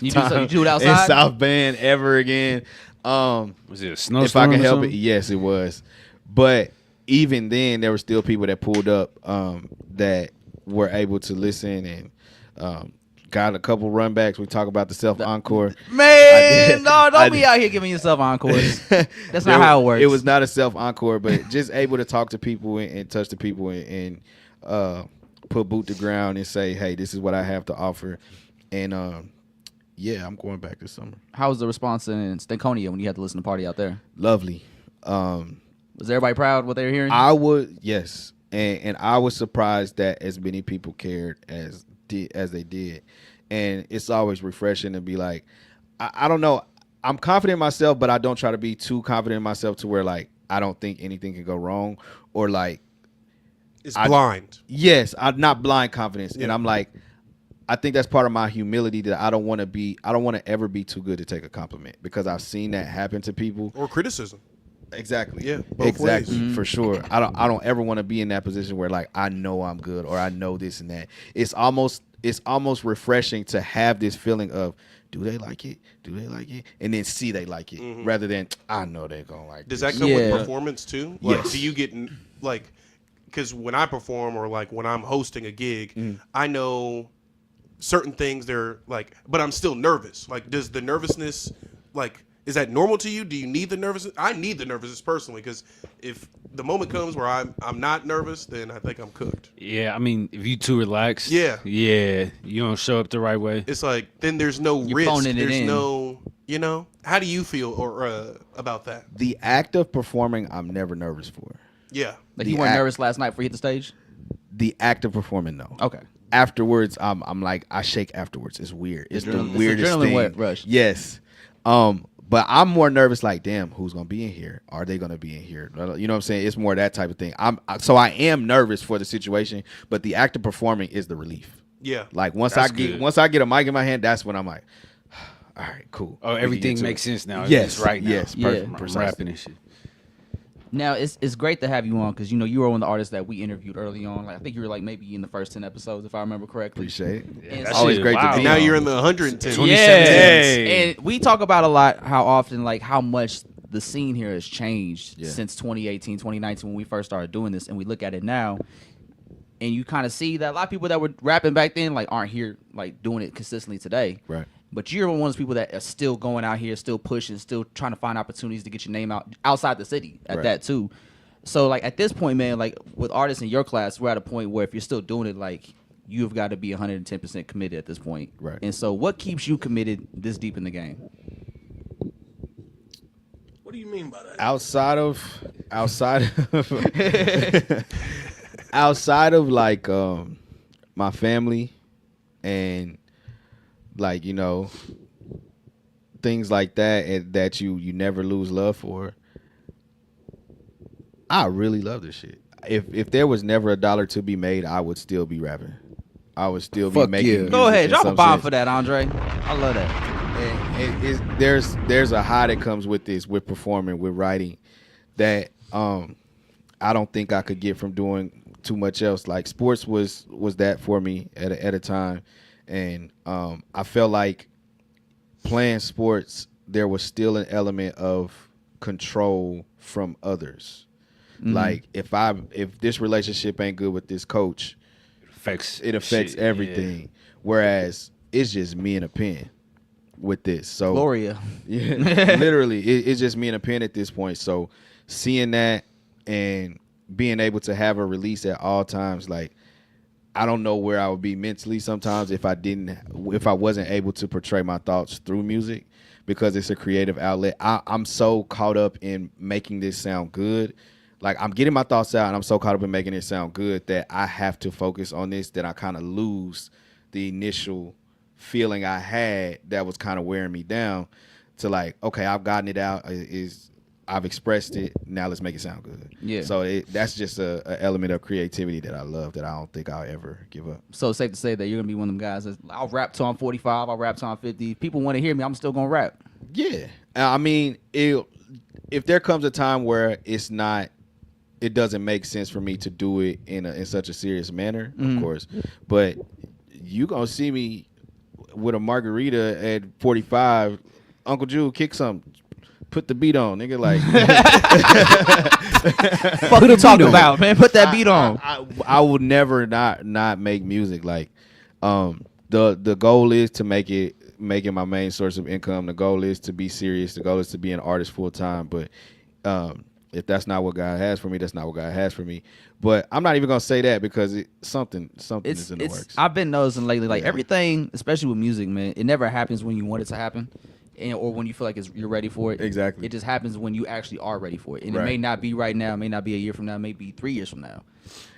You do it outside in South Bend ever again. Was it a snowstorm? If I can or help something? it, yes, it was. But even then, there were still people that pulled up that were able to listen and got a couple runbacks. We talk about the self encore. Man, no, don't be out here giving yourself encores. That's not how it works. It was not a self encore, but just able to talk to people and touch the people and put boot to ground and say, hey, this is what I have to offer. And yeah, I'm going back this summer. How was the response in Stankonia when you had to listen to Party out there? Lovely. Was everybody proud what they were hearing? Yes. And I was surprised that as many people cared as they did. And it's always refreshing to be like, I don't know. I'm confident in myself, but I don't try to be too confident in myself to where like I don't think anything can go wrong or like It's blind. Yes, I'm not blind confidence. Yeah. And I'm like, I think that's part of my humility that I don't want to ever be too good to take a compliment because I've seen that happen to people. Or criticism. Exactly. Yeah, both exactly. ways. For sure. I don't ever want to be in that position where like I know I'm good or I know this and that. It's almost refreshing to have this feeling of do they like it? Do they like it? And then see they like it rather than I know they're gonna like. Does this. that come with performance too? Like, Yes. do you get like, because when I perform or like when I'm hosting a gig, I know certain things they're like, but I'm still nervous. Like, does the nervousness like? Is that normal to you? Do you need the nervousness? I need the nervousness personally because if the moment comes where I'm not nervous, then I think I'm cooked. Yeah, I mean, if you too relaxed, Yeah, you don't show up the right way. It's like then there's no You're risk. phoning it There's in. no, How do you feel or about that? The act of performing, I'm never nervous for. Yeah, Like the you weren't act- nervous last night before you hit the stage? The act of performing, no. Okay. Afterwards, I'm like I shake afterwards. It's weird. It's the Adrenaline- weirdest adrenaline thing. rush. Yes. But I'm more nervous. Like, damn, who's gonna be in here? Are they gonna be in here? You know what I'm saying? It's more that type of thing. So I am nervous for the situation, but the act of performing is the relief. yeah. Like once That's I good. get a mic in my hand, that's when I'm like, all right, cool. Oh, We can everything get to makes it. sense now. Yes, It's right now. yes, Yeah. perfect, I'm precisely. rapping and shit. Now it's great to have you on because you were one of the artists that we interviewed early on. Like I think you were like maybe in the first 10 episodes if I remember correctly. Appreciate it. And It's that always shit, great wow. to be. And now on. you're in the 110. Hey. And we talk about a lot how often like how much the scene here has changed Yeah. since 2018, 2019 when we first started doing this, and we look at it now. and you kind of see that a lot of people that were rapping back then like aren't here like doing it consistently today. Right. But you're one of those people that are still going out here, still pushing, still trying to find opportunities to get your name out outside the city at that too. So like at this point, man, like with artists in your class, we're at a point where if you're still doing it, like you've got to be 110% committed at this point. Right. And so what keeps you committed this deep in the game? What do you mean by that? Outside of outside of like my family and like, you know, things like that, and that you never lose love for. I really love this shit. If there was never a dollar to be made, I would still be rapping. I would still be making music. Go ahead, drop a bomb sense. for that, Andre. I love that. And there's a high that comes with this, with performing, with writing, that I don't think I could get from doing too much else. Like sports was that for me at a time, and I felt like playing sports, there was still an element of control from others. Mm-hmm. Like if this relationship ain't good with this coach, it affects everything. Yeah. Whereas it's just me and a pen with this. So Gloria. Yeah, literally, it's just me and a pen at this point. So seeing that and being able to have a release at all times, like I don't know where I would be mentally sometimes if I wasn't able to portray my thoughts through music, because it's a creative outlet. I'm so caught up in making this sound good. Like I'm getting my thoughts out and I'm so caught up in making it sound good that I have to focus on this, that I kind of lose the initial feeling I had that was kind of wearing me down, to like, okay, I've gotten it out, I've expressed it, now let's make it sound good. Yeah. So that's just a element of creativity that I love, that I don't think I'll ever give up. So it's safe to say that you're going to be one of them guys that I'll rap till I'm 45, I'll rap till I'm 50. If people want to hear me, I'm still going to rap. Yeah. I mean, if there comes a time where it doesn't make sense for me to do it in such a serious manner, of course. But you going to see me with a margarita at 45, Uncle Jew, kick something. Put the beat on, nigga. Like, fuck you talking about, man? Put that beat on. I would never not make music. Like, the goal is to make it my main source of income. The goal is to be serious. The goal is to be an artist full time. But if that's not what God has for me, that's not what God has for me. But I'm not even gonna say that, because something is in the works. I've been noticing lately, like everything, especially with music, man, it never happens when you want it to happen. Or when you feel like you're ready for it. Exactly. It just happens when you actually are ready for it. And it may not be right now. It may not be a year from now. It may be 3 years from now.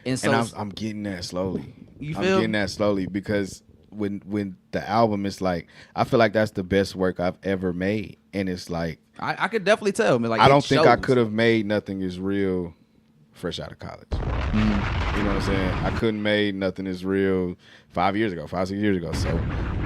And so I'm getting that slowly. You feel? I'm getting that slowly, because when the album is like, I feel like that's the best work I've ever made. And it's like, I could definitely tell, man. Like, I don't think I could have made Nothing Is Real fresh out of college. You know what I'm saying? I couldn't made Nothing Is Real 5 years ago, 5-6 years ago. So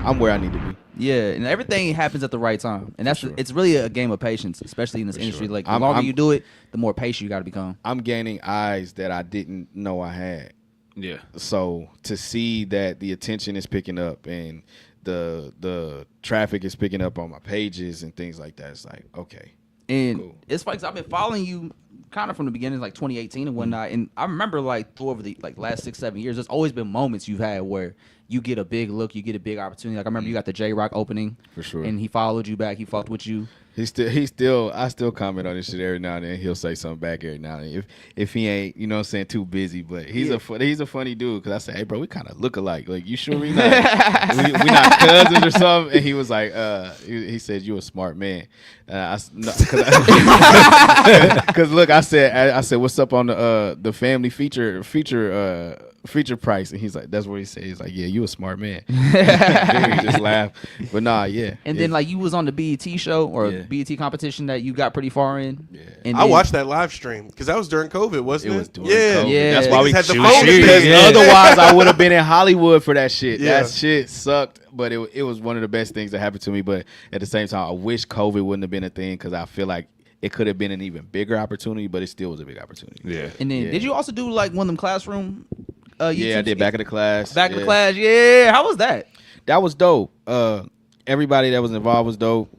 I'm where I need to be. Yeah, and everything happens at the right time, and that's it's really a game of patience, especially in this industry. Sure. Like the longer you do it, the more patient you got to become. I'm gaining eyes that I didn't know I had. Yeah. So to see that the attention is picking up and the traffic is picking up on my pages and things like that, it's like, okay. And cool. It's funny 'cause I've been following you kind of from the beginning, like 2018 and whatnot. And I remember like through over the last 6-7 years, there's always been moments you've had where you get a big look, you get a big opportunity. Like I remember you got the J-Rock opening, for sure, and he followed you back, he fucked with you. I still comment on this shit every now and then. He'll say something back every now and then if he ain't, you know what I'm saying, too busy. But he's a funny dude, because I say, hey bro, we kind of look alike. Like, you sure we not we not cousins or something? And he was like, he said, you a smart man. Because look, I said, what's up on the family feature price? And he's like, that's what he said. He's like, yeah, you a smart man. He just laughed. But nah, yeah. And then like you was on the BET show or BET competition that you got pretty far in. Yeah. And I watched that live stream because that was during COVID, wasn't it? It was during COVID. Yeah. That's why we had the shoot phone. Because otherwise I would have been in Hollywood for that shit. Yeah. That shit sucked, but it was one of the best things that happened to me. But at the same time, I wish COVID wouldn't have been a thing, because I feel like it could have been an even bigger opportunity, but it still was a big opportunity. Yeah. And then did you also do like one of them classroom yeah, I did Back of the Class. Back of the Class, yeah. How was that? That was dope. Everybody that was involved was dope.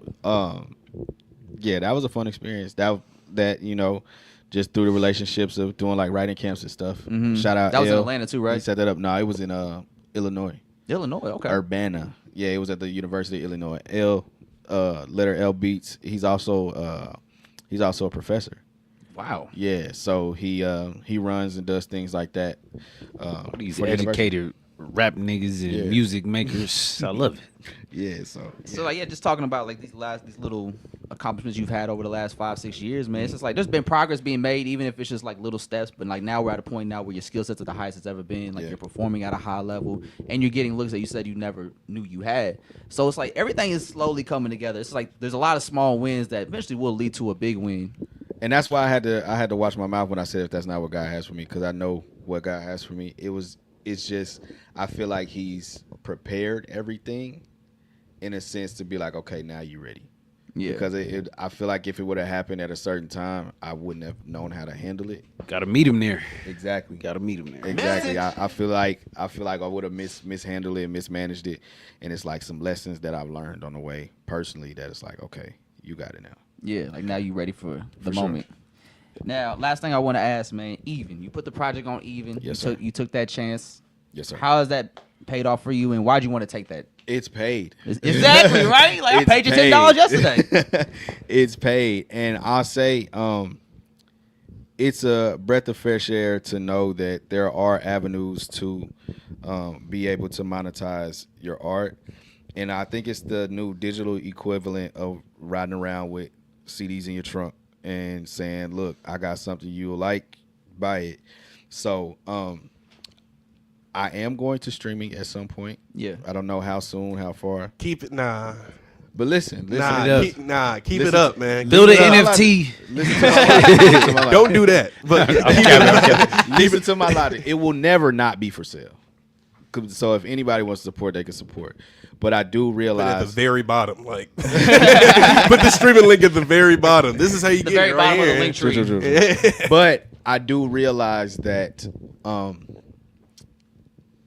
Yeah, that was a fun experience. That you know, just through the relationships of doing like writing camps and stuff. Shout out. That was in L. Atlanta too, right? He set that up. No, it was in Illinois. Illinois, okay. Urbana. Yeah, it was at the University of Illinois. Letter L Beats. He's also a professor. Wow. Yeah, so he runs and does things like that. These educated rap niggas and music makers. I love it. Yeah, So like just talking about like these little accomplishments you've had over the last 5-6 years, man. It's just like there's been progress being made, even if it's just like little steps. But like now we're at a point now where your skill set's at the highest it's ever been. Like you're performing at a high level, and you're getting looks that you said you never knew you had. So it's like everything is slowly coming together. It's like there's a lot of small wins that eventually will lead to a big win. and that's why I had to watch my mouth when I said if that's not what God has for me, because I know what God has for me. It's just I feel like He's prepared everything in a sense to be like, okay, now you ready. Yeah. Because I feel like if it would have happened at a certain time, I wouldn't have known how to handle it. Got to meet him there. Exactly. Got to meet him there. Exactly. I feel like I would have mishandled it, mismanaged it, and it's like some lessons that I've learned on the way personally that it's like, okay, you got it now. Yeah, like now you ready for the moment. Sure. Now, last thing I want to ask, man, Even. You put the project on Even. Yes, you took that chance. Yes, sir. How has that paid off for you, and why'd you want to take that? It's paid. Exactly, right? Like I paid you $10 yesterday. It's paid. And I'll say it's a breath of fresh air to know that there are avenues to be able to monetize your art. And I think it's the new digital equivalent of riding around with CDs in your trunk and saying, look, I got something you'll like, buy it. So I am going to streaming at some point. Yeah. I don't know how soon, how far. Keep it, nah. But listen Keep listen, it up, man. Build an NFT. Listen to my logic. Don't do that. But Listen to my logic. It will never not be for sale. So if anybody wants to support, they can support. But I do realize at the very bottom, like put the streaming link at the very bottom. This is how you get it right here. Link tree. But I do realize that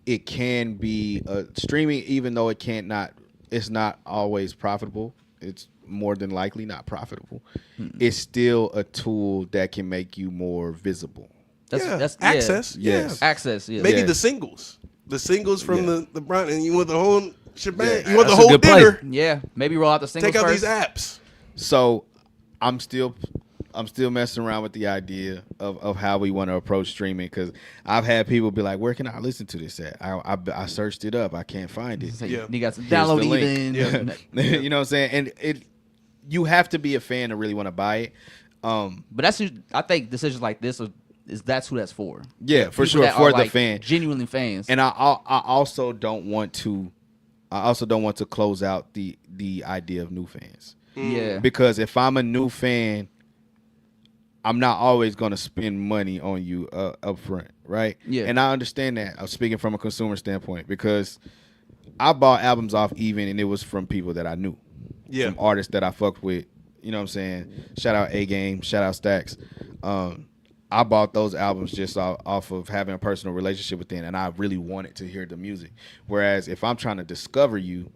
it can be streaming, even though it's not always profitable. It's more than likely not profitable. It's still a tool that can make you more visible. That's access. Yes. Access. Yeah. Maybe the singles from the Brown, and you want the whole shebang. Yeah. You want the whole dinner. Yeah. Maybe roll out the singles. Take out first. these apps. So I'm still messing around with the idea of how we want to approach streaming, because I've had people be like, where can I listen to this at? I searched it up. I can't find it. So you got some download Even. Yeah. You know what I'm saying? And you have to be a fan to really want to buy it. But I think decisions like this that's who that's for. Yeah, for People sure, for the like fan. Genuinely fans. And I also don't want to close out the idea of new fans. Yeah. Because if I'm a new fan, I'm not always going to spend money on you up front, right? Yeah. And I understand that. I'm speaking from a consumer standpoint, because I bought albums off Even, and it was from people that I knew. Yeah. From artists that I fucked with. You know what I'm saying? Shout out A Game, shout out Stacks. I bought those albums just off of having a personal relationship with them, and I really wanted to hear the music. Whereas if I'm trying to discover you,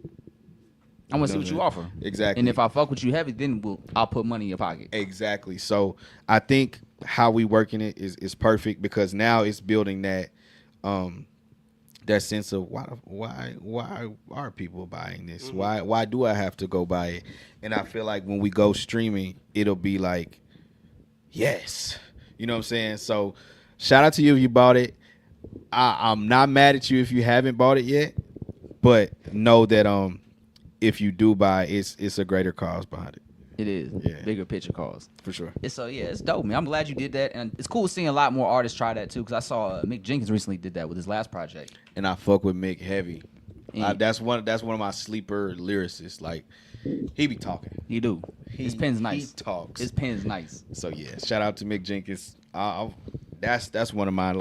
I want to see what you offer. Exactly. And if I fuck with you heavy, then I'll put money in your pocket. Exactly. So I think how we working it is perfect, because now it's building that that sense of why are people buying this? Mm-hmm. Why do I have to go buy it? And I feel like when we go streaming, it'll be like, yes. You know what I'm saying? So shout out to you if you bought it. I'm not mad at you if you haven't bought it yet, but know that if you do buy, it's a greater cause behind it. It is. Yeah. Bigger picture cause. For sure. It's dope, man. I'm glad you did that. And it's cool seeing a lot more artists try that too, because I saw Mick Jenkins recently did that with his last project. And I fuck with Mick heavy. That's one of my sleeper lyricists. Like, he be talking. He do. His pen's nice. He talks. His pen's nice. So yeah, shout out to Mick Jenkins. That's one of my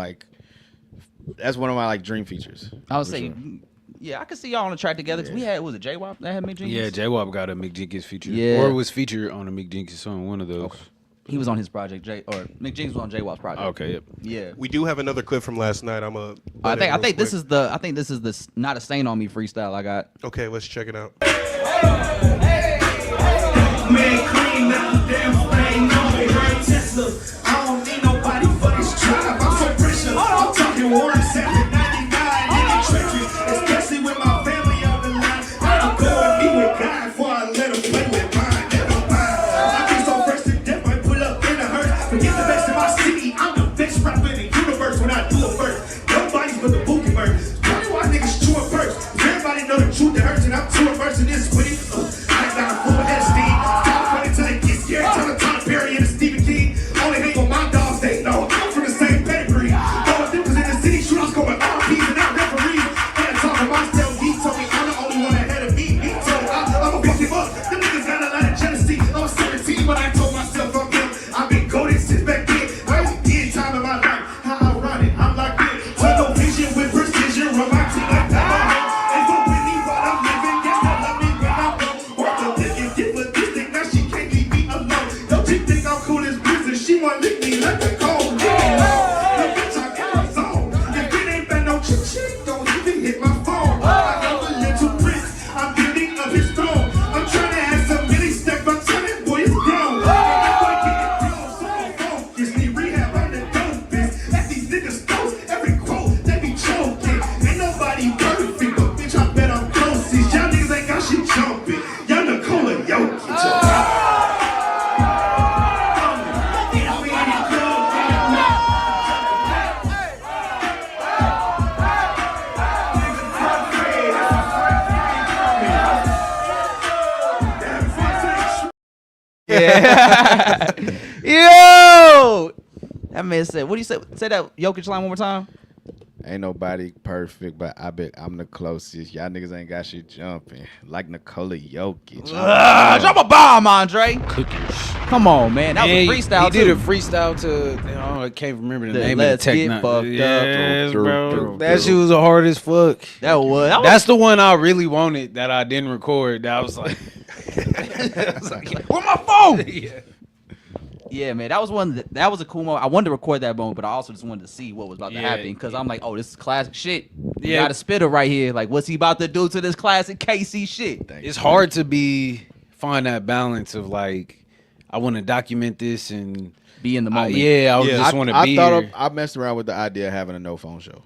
dream features. I would say, sure. Yeah, I could see y'all on the track together. Cause we had, was it J-Wop that had Mick Jenkins? Yeah, J-Wop got a Mick Jenkins feature. Yeah. Or was featured on a Mick Jenkins song, one of those. Okay. He was on his project, Mick Jenkins was on J-Wop's project. Okay, yep. Yeah. We do have another clip from last night. I think this is the Not a Stain on Me freestyle I got. Okay, let's check it out. Man, cream, that damn thing, no, Tesla. I don't Yeah. Yo, that man said, "What do you say? Say that Jokic line one more time." Ain't nobody perfect, but I bet I'm the closest. Y'all niggas ain't got shit jumping like Nikola Jokic. Drop a bomb, Andre. Come on, man. That was a freestyle. He did a freestyle to. I can't remember the name of the Let's Get techno. Fucked Yes, Up. bro. That shit was hard as fuck. That was. That's the one I really wanted that I didn't record. That I was like, where my phone? yeah. Yeah, man, that was one. That was a cool moment. I wanted to record that moment, but I also just wanted to see what was about to happen because I'm like, oh, this is classic shit. We got a spitter right here. Like, what's he about to do to this classic KC shit? It's hard to find that balance of like, I want to document this and be in the moment. I just want to be here. I messed around with the idea of having a no phone show.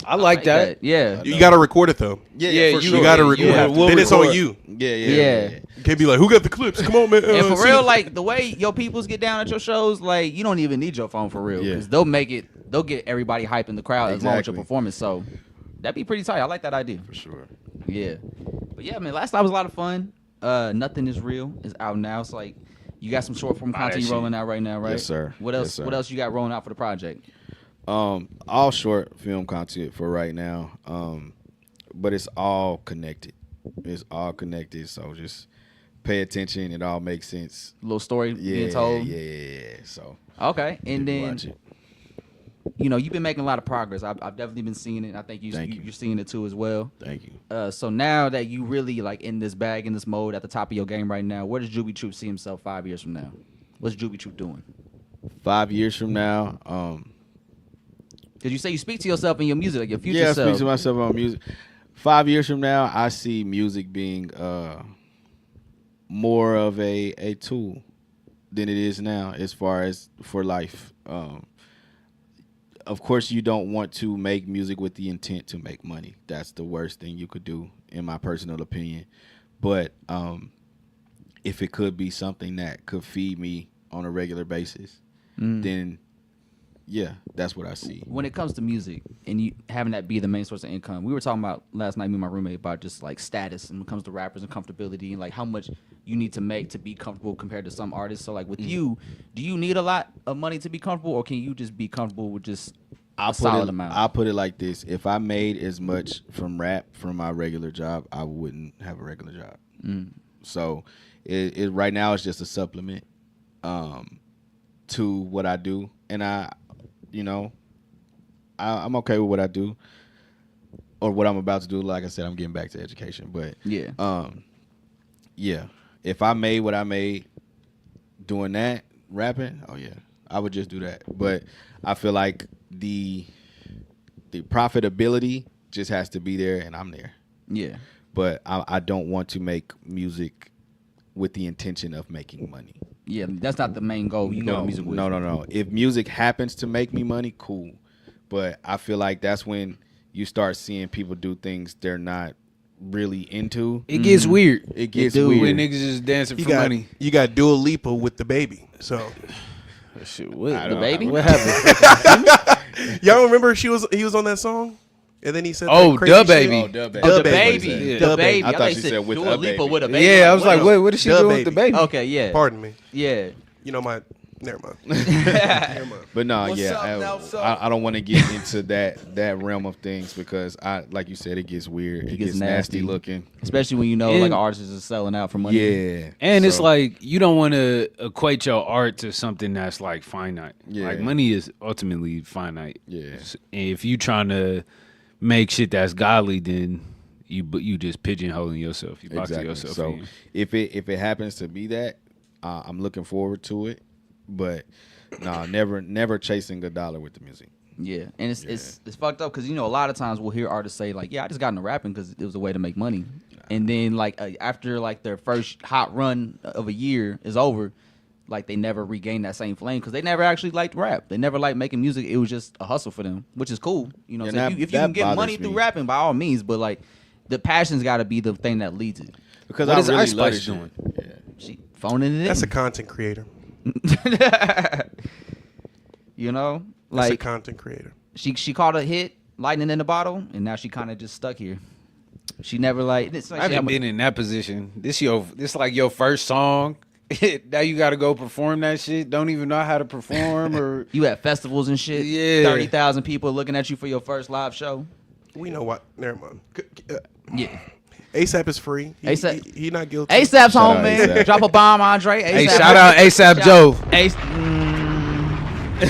I like that. Yeah. You got to record it, though. Yeah, for sure. You got to record it. Then it's on you. Yeah. You can't be like, who got the clips? Come on, man. And for real, like, the way your peoples get down at your shows, like, you don't even need your phone for real. Because they'll get everybody hype in the crowd as long as your performance. So, that'd be pretty tight. I like that idea. For sure. Yeah. But yeah, man, last night was a lot of fun. Nothing is Real is out now. It's like, you got some short form content you rolling out right now, right? Yes, sir. What else? Yes, sir. What else you got rolling out for the project? All short film content for right now. But it's all connected. It's all connected. So just pay attention. It all makes sense. Little story being told. Yeah. So okay, and then watch it. You know, you've been making a lot of progress. I've definitely been seeing it. I think you're seeing it too as well. Thank you. So now that you really like in this bag, in this mode, at the top of your game right now, where does Jooby Truth see himself 5 years from now? What's Jooby Truth doing? 5 years from now, Because you say you speak to yourself in your music, like your future I self. speak to myself on music. 5 years from now, I see music being more of a tool than it is now, as far as for life. Of course, you don't want to make music with the intent to make money. That's the worst thing you could do, in my personal opinion. But if it could be something that could feed me on a regular basis, then yeah, that's what I see. When it comes to music and you having that be the main source of income, we were talking about last night, me and my roommate, about just like status and when it comes to rappers and comfortability and like how much you need to make to be comfortable compared to some artists. So like with you, do you need a lot of money to be comfortable, or can you just be comfortable with just a solid amount? I'll put it like this. If I made as much from rap from my regular job, I wouldn't have a regular job. So it right now it's just a supplement to what I do. And I'm okay with what I do or what I'm about to do. Like I said, I'm getting back to education. But if I made what I made doing that, rapping, oh yeah, I would just do that. But I feel like the profitability just has to be there, and I'm there. Yeah. But I don't want to make music with the intention of making money. Yeah, that's not the main goal. You go to music with. No. If music happens to make me money, cool. But I feel like that's when you start seeing people do things they're not really into. It gets weird. It gets weird. When niggas just dancing for money. You got Dua Lipa with the baby. So shit, what? The baby? What happened? y'all remember he was on that song? And then he said, "Oh, that crazy the shit? baby, The baby. Yeah. The baby. I thought you said with Dua a Lipa baby. with a baby. Yeah, I was like, what is she The doing with the baby. baby? Okay, yeah. Pardon me. Yeah. You know never mind. Never mind. But no, What's yeah, up, now, I don't want to get into that realm of things because like you said, it gets weird. It gets nasty looking. Especially when you know like artists is selling out for money. Yeah. And it's like you don't want to equate your art to something that's like finite. Yeah. Like money is ultimately finite. Yeah. And if you trying to make shit that's godly, then you just pigeonholing yourself. You boxing yourself. So in. if it happens to be that, I'm looking forward to it. But no, never chasing a dollar with the music. Yeah, and it's fucked up because you know a lot of times we'll hear artists say like, "Yeah, I just got into rapping because it was a way to make money," and then like after like their first hot run of a year is over, like they never regain that same flame because they never actually liked rap. They never liked making music. It was just a hustle for them, which is cool. You know, Yeah, so if you can get money through rapping, by all means, but like the passion's got to be the thing that leads it. Because What I is really Ice love Spice this shit. doing? Yeah. She phoning it That's a in. content creator. You know, That's a like content creator. she caught a hit, lightning in the bottle, and now she kind of just stuck here. She never like. It's like I haven't been in that position. This like your first song, Now you got to go perform that shit. Don't even know how to perform or You at festivals and shit. Yeah. 30,000 people looking at you for your first live show. We know what. Never mind. Yeah. ASAP is free. A$AP He not guilty. ASAP's home, out man. A$AP. Drop a bomb, Andre. Hey, A$AP. shout out ASAP Joe.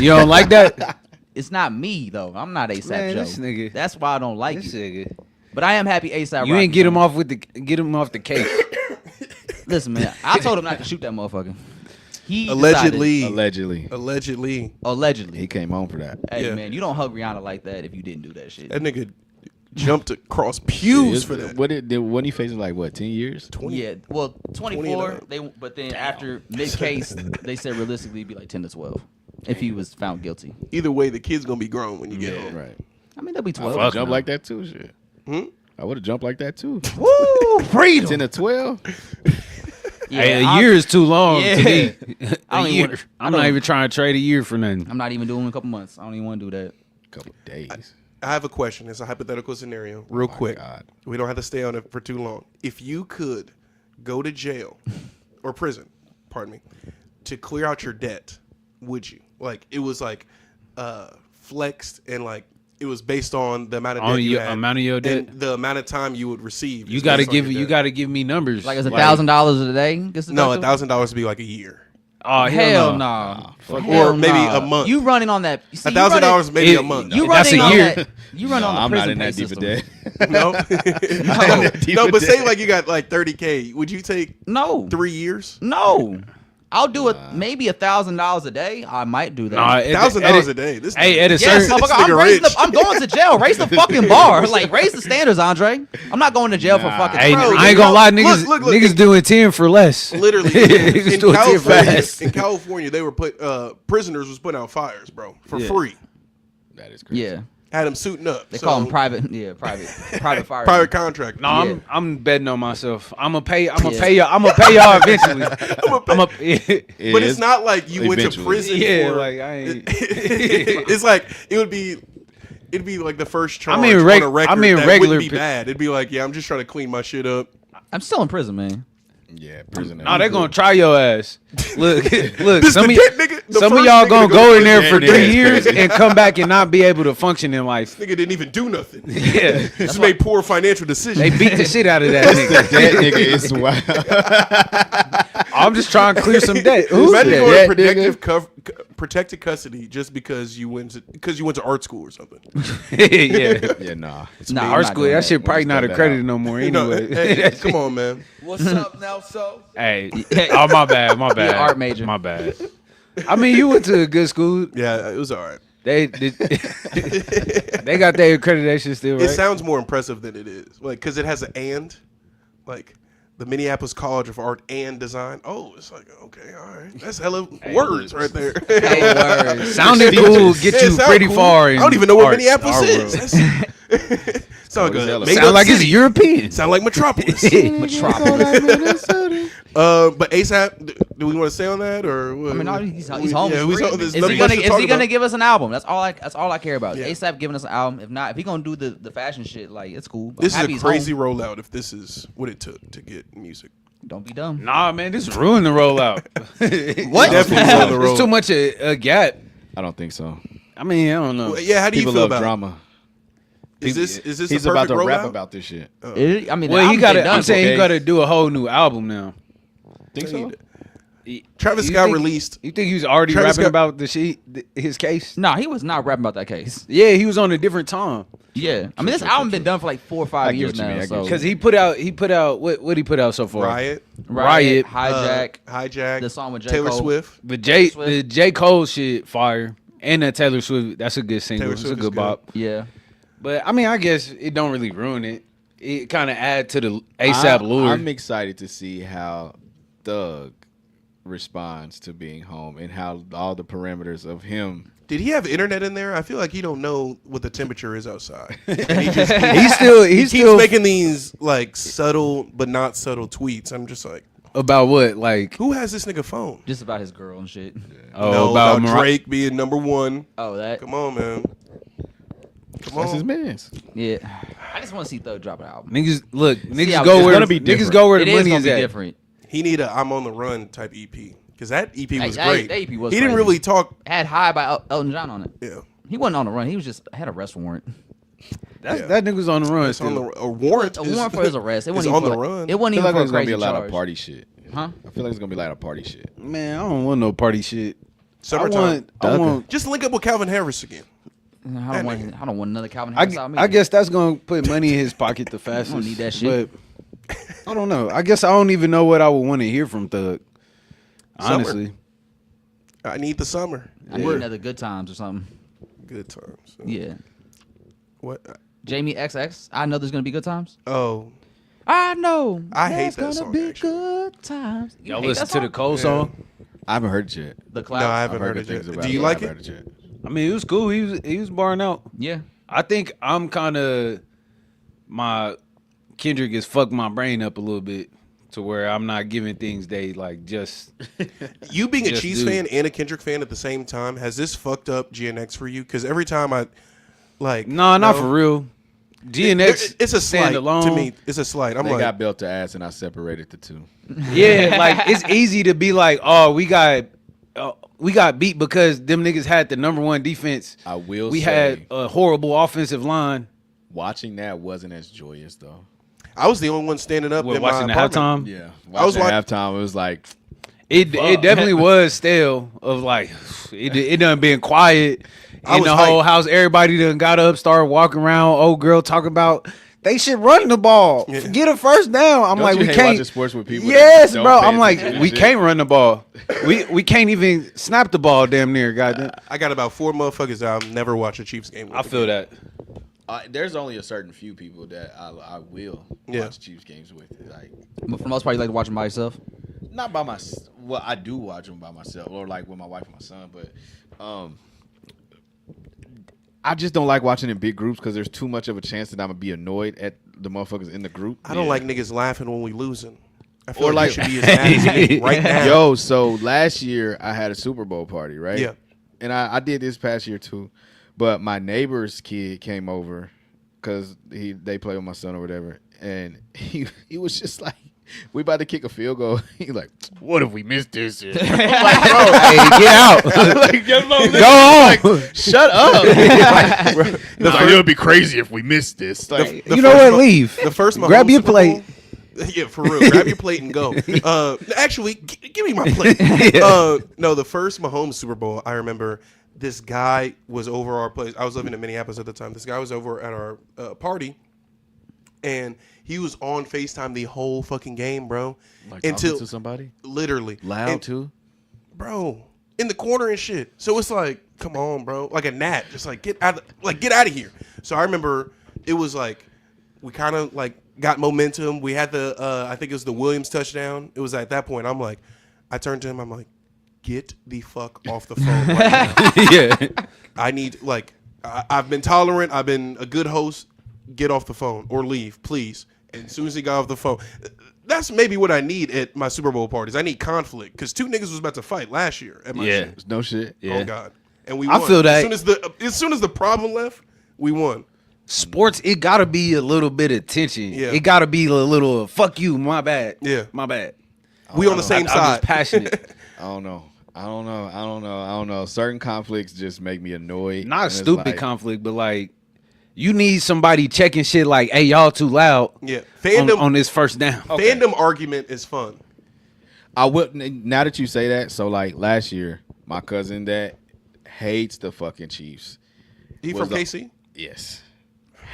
You don't like that? It's not me though. I'm not ASAP Man, Joe. this nigga. That's why I don't like This you. nigga. But I am happy ASAP. You ain't get him off the case. Listen, man. I told him not to shoot that motherfucker. He Allegedly. Allegedly. He came home for that. Hey Yeah. man, you don't hug Rihanna like that if you didn't do that shit. That nigga jumped across pews for that. Wasn't he facing like what 10 years? 20. Yeah, well, 24. 29. But then after mid case, they said realistically it'd be like 10 to 12 if he was found guilty. Either way, the kid's gonna be grown when you get home. Right. I mean, that'll be I 12. would have Fuck jumped no. like that too. Shit. I would have jumped like that too. Woo, freedom. 10 to 12. Yeah, Hey, a I'm- year is too long Yeah. to me. I don't A even year. wanna- I I'm don't- not even trying to trade a year for nothing. I'm not even doing it in a couple months. I don't even want to do that. Couple days. I have a question. It's a hypothetical scenario, real quick. God. We don't have to stay on it for too long. If you could go to jail or prison, pardon me, to clear out your debt, would you? Like it was like flexed and like it was based on the amount of On debt you your had amount of your debt? and the amount of time you would receive. You is gotta based on give your you debt. gotta give me numbers. Like it's $1,000 a day. Gets No, deducted? $1,000 would be like a year. Oh Hell no. no. fuck Hell Or maybe nah. a month. You running on that? See, you $1,000 maybe It- a month. You That's running a on year. that? You run on the I'm prison not in pay that deep system. of debt. No, no, but say like you got like 30K. Would you take No, 3 years? no. I'll do it. Maybe $1,000 a day. I might do that. Nah, $1,000 a day. This Hey, at a Yes, certain motherfucker, I'm, nigga raising rich. I'm going to jail. Raise the fucking bar. Like, raise the standards, Andre. I'm not going to jail for fucking. Hey, Bro, I ain't gonna lie, look, niggas, look, niggas doing 10 for less. literally Niggas in doing 10 fast. California, they were prisoners was putting out fires, bro, for free. That is crazy. Yeah, Had them suiting up. they call them private. Yeah, private fire. private contract. No, Yeah. I'm betting on myself. I'm gonna pay y'all eventually. But it's not like you went to Eventually. prison. Yeah, for, like I ain't. it's like it'd be like the first charge mean, on a record. I mean, that regular wouldn't be bad. It'd be like, yeah, I'm just trying to clean my shit up. I'm still in prison, man. Yeah, prison. No, they gonna try your ass. Look, This some the of, dead nigga- the some of first y'all nigga gonna to go in to there prison. for Yeah, 3 it's years crazy. and come back and not be able to function in life. Nigga didn't even do nothing. Yeah, Just made poor financial decisions. they beat the shit out of that nigga. That nigga is wild. I'm just trying to clear some debt. Who's Imagine that? going to That protected custody just because you went to art school or something. Yeah. Yeah, nah. Nah, I'm Our not school, doing that shit probably We'll just not cut that accredited out. no more You know, anyway. hey, come on, man. What's up now, so? Hey, oh my bad, art major. my bad. I mean, you went to a good school. Yeah, it was all right. They got their accreditation still, It right? sounds more impressive than it is, like because it has an and, like the Minneapolis College of Art and Design. Oh, it's like okay, all right, that's hella words right there. Hey, word. Sounded cool, get Yeah, it you sound pretty cool. far. I don't even know where art, Minneapolis art is. world. That's- Sound as hell. good. Made Sound up like it's city. European. Sound like Metropolis. Metropolis. But ASAP, do we want to stay on that or? What? I mean, no, he's home. Yeah, He's free. there's Is nothing he gonna much to is talk he gonna about. give us an album? That's all I care about. Yeah. ASAP giving us an album. If not, if he gonna do the fashion shit, like it's cool. I'm This is happy a he's crazy home. rollout. If this is what it took to get music. Don't be dumb. Nah, man, this ruined the rollout. What? Definitely ruined the It's too rollout. much a gap. I don't think so. I mean, I don't know. Well, yeah, how do you People feel love about drama. Is this He's the about perfect to rap rollout? about this shit. I mean, the Well, he album's got to. been done. I'm saying he okay. got to do a whole new album now. Think so? Travis You Scott think- released. You think he was already Travis rapping Scott- about his case? Nah, he was not rapping about that case. Yeah, he was on a different time. Yeah, I mean, this album been done for like 4 or 5 I get years what you mean, I now. get So what you Because he put out what he put out so far? Riot, Riot, Hijack, Hijack, the song with J. Taylor Cole. Swift. The Swift. J Cole shit fire, and the Taylor Swift. That's a good single. Taylor It's a Swift is good good. bop. Yeah, But I mean, I guess it don't really ruin it. It kind of add to the ASAP lure. I'm excited to see how Thug responds to being home and how all the parameters of him. Did he have internet in there? I feel like he don't know what the temperature is outside. And he just He's keeps still making these like subtle but not subtle tweets. I'm just like, about what like who has this nigga phone? just about his girl and shit. No, about Drake being number one. Oh, that. Come on, man. Come That's his on. man's. Yeah, I just want to see Thug drop an album. niggas. Look, how niggas it's go where gonna be niggas different. go where It the is money gonna is be at. different. He need a I'm on the run type EP because that EP was That great. EP was he didn't crazy. really talk. Had High by Elton John on it. Yeah, He wasn't on the run. He was just had a arrest warrant. That nigga was on the run. it's on Still. a warrant. A warrant for his arrest. It is wasn't on even the for, run. It wasn't I feel even like for a there's gonna be crazy a lot charge. of party shit. Huh? I feel like it's gonna be a lot of party shit. Man, I don't want no party shit. Summertime. I want. Just link up with Calvin Harris again. I don't want another Calvin Harris out. I guess that's gonna put money in his pocket the fastest. don't need that shit. But I don't know. I guess I don't even know what I would want to hear from Thug. Summer. Honestly, I need the summer. I need another Good Times or something. Good times. Yeah. What? Jamie XX. I know there's gonna be good times. Oh, I know. I hate there's that gonna song, be actually. good times. You y'all hate listen that to the song? Cole song. I haven't heard it yet. The no, Clouds. I haven't I've heard good it yet. things about Do it, you but I like haven't it? heard yet. I mean, it was cool. He was barring out. Yeah. I think I'm kind of my Kendrick has fucked my brain up a little bit to where I'm not giving things they like just. You being a Just Chiefs do. fan and a Kendrick fan at the same time, has this fucked up GNX for you? Because every time I, like... Nah, not no, for real. GNX, It's a slight standalone. to me. It's a slight. I'm They like... got built to ass, and I separated the two. Yeah, like it's easy to be like, oh, we got beat because them niggas had the #1 defense. I will We say, had a horrible offensive line. watching that wasn't as joyous though. I was the only one standing up What, in my watching the apartment. halftime? Yeah, I was watching halftime. It was like It definitely was stale. Of like it done been quiet I in was the whole hyped. house. Everybody done got up, started walking around. Old girl talking about they should run the ball, Yeah. get a first down. I'm Don't like, you we hate can't. watching sports with people? Yes, that don't bro. pay I'm like, attention to we shit? can't run the ball. We can't even snap the ball. Damn near, goddamn. I got about 4 motherfuckers that I'll never watch a Chiefs game with I feel again. that. There's only a certain few people that I will watch Chiefs games with. Like, But for the most part, you like to watch them by yourself. not by my. Well, I do watch them by myself, or like with my wife and my son. But I just don't like watching in big groups because there's too much of a chance that I'm gonna be annoyed at the motherfuckers in the group. I don't like niggas laughing when we losing. I feel Or like, like- you should be as mad as me right now. Yo, so last year I had a Super Bowl party, right? Yeah. And I did this past year too, but my neighbor's kid came over because they play with my son or whatever, and he was just like, "We about to kick a field goal." He's like, "What if we missed this?" I'm like, bro, Hey, get out. like, Go on. like, shut up. Like, bro, he was like, it would be crazy if we missed this. Like, You know what? Leave. The first Mahomes Grab your Super plate. Bowl- yeah, for real. Grab your plate and go. Actually, give me my plate. No, the first Mahomes Super Bowl, I remember this guy was over our place. I was living in Minneapolis at the time. This guy was over at our party, and he was on FaceTime the whole fucking game, bro. like until talking to somebody literally loud And- too. bro, in the corner and shit. So it's like, come on, bro, like a gnat, just like get out of here. So I remember it was like we kind of like got momentum. We had the I think it was the Williams touchdown. It was at that point I'm like, I turned to him. I'm like, get the fuck off the phone right now. Yeah. I need I've been tolerant. I've been a good host. Get off the phone or leave, please. And as soon as he got off the phone, that's maybe what I need at my Super Bowl parties. I need conflict because 2 niggas was about to fight last year at my Yeah. shit. No shit. Yeah. Oh God, and we I won. feel that- as soon as the problem left, we won. Sports, it gotta be a little bit of tension. Yeah. It gotta be a little fuck you, my bad. Yeah. My bad. We on the same I'm side. just passionate. I don't know. Certain conflicts just make me annoyed. Not And it's stupid like, conflict, but like you need somebody checking shit like, hey, y'all too loud Yeah, fandom on this first down. fandom argument is fun. I would now that you say that. So like last year, my cousin that hates the fucking Chiefs. He Was from the- KC. Yes,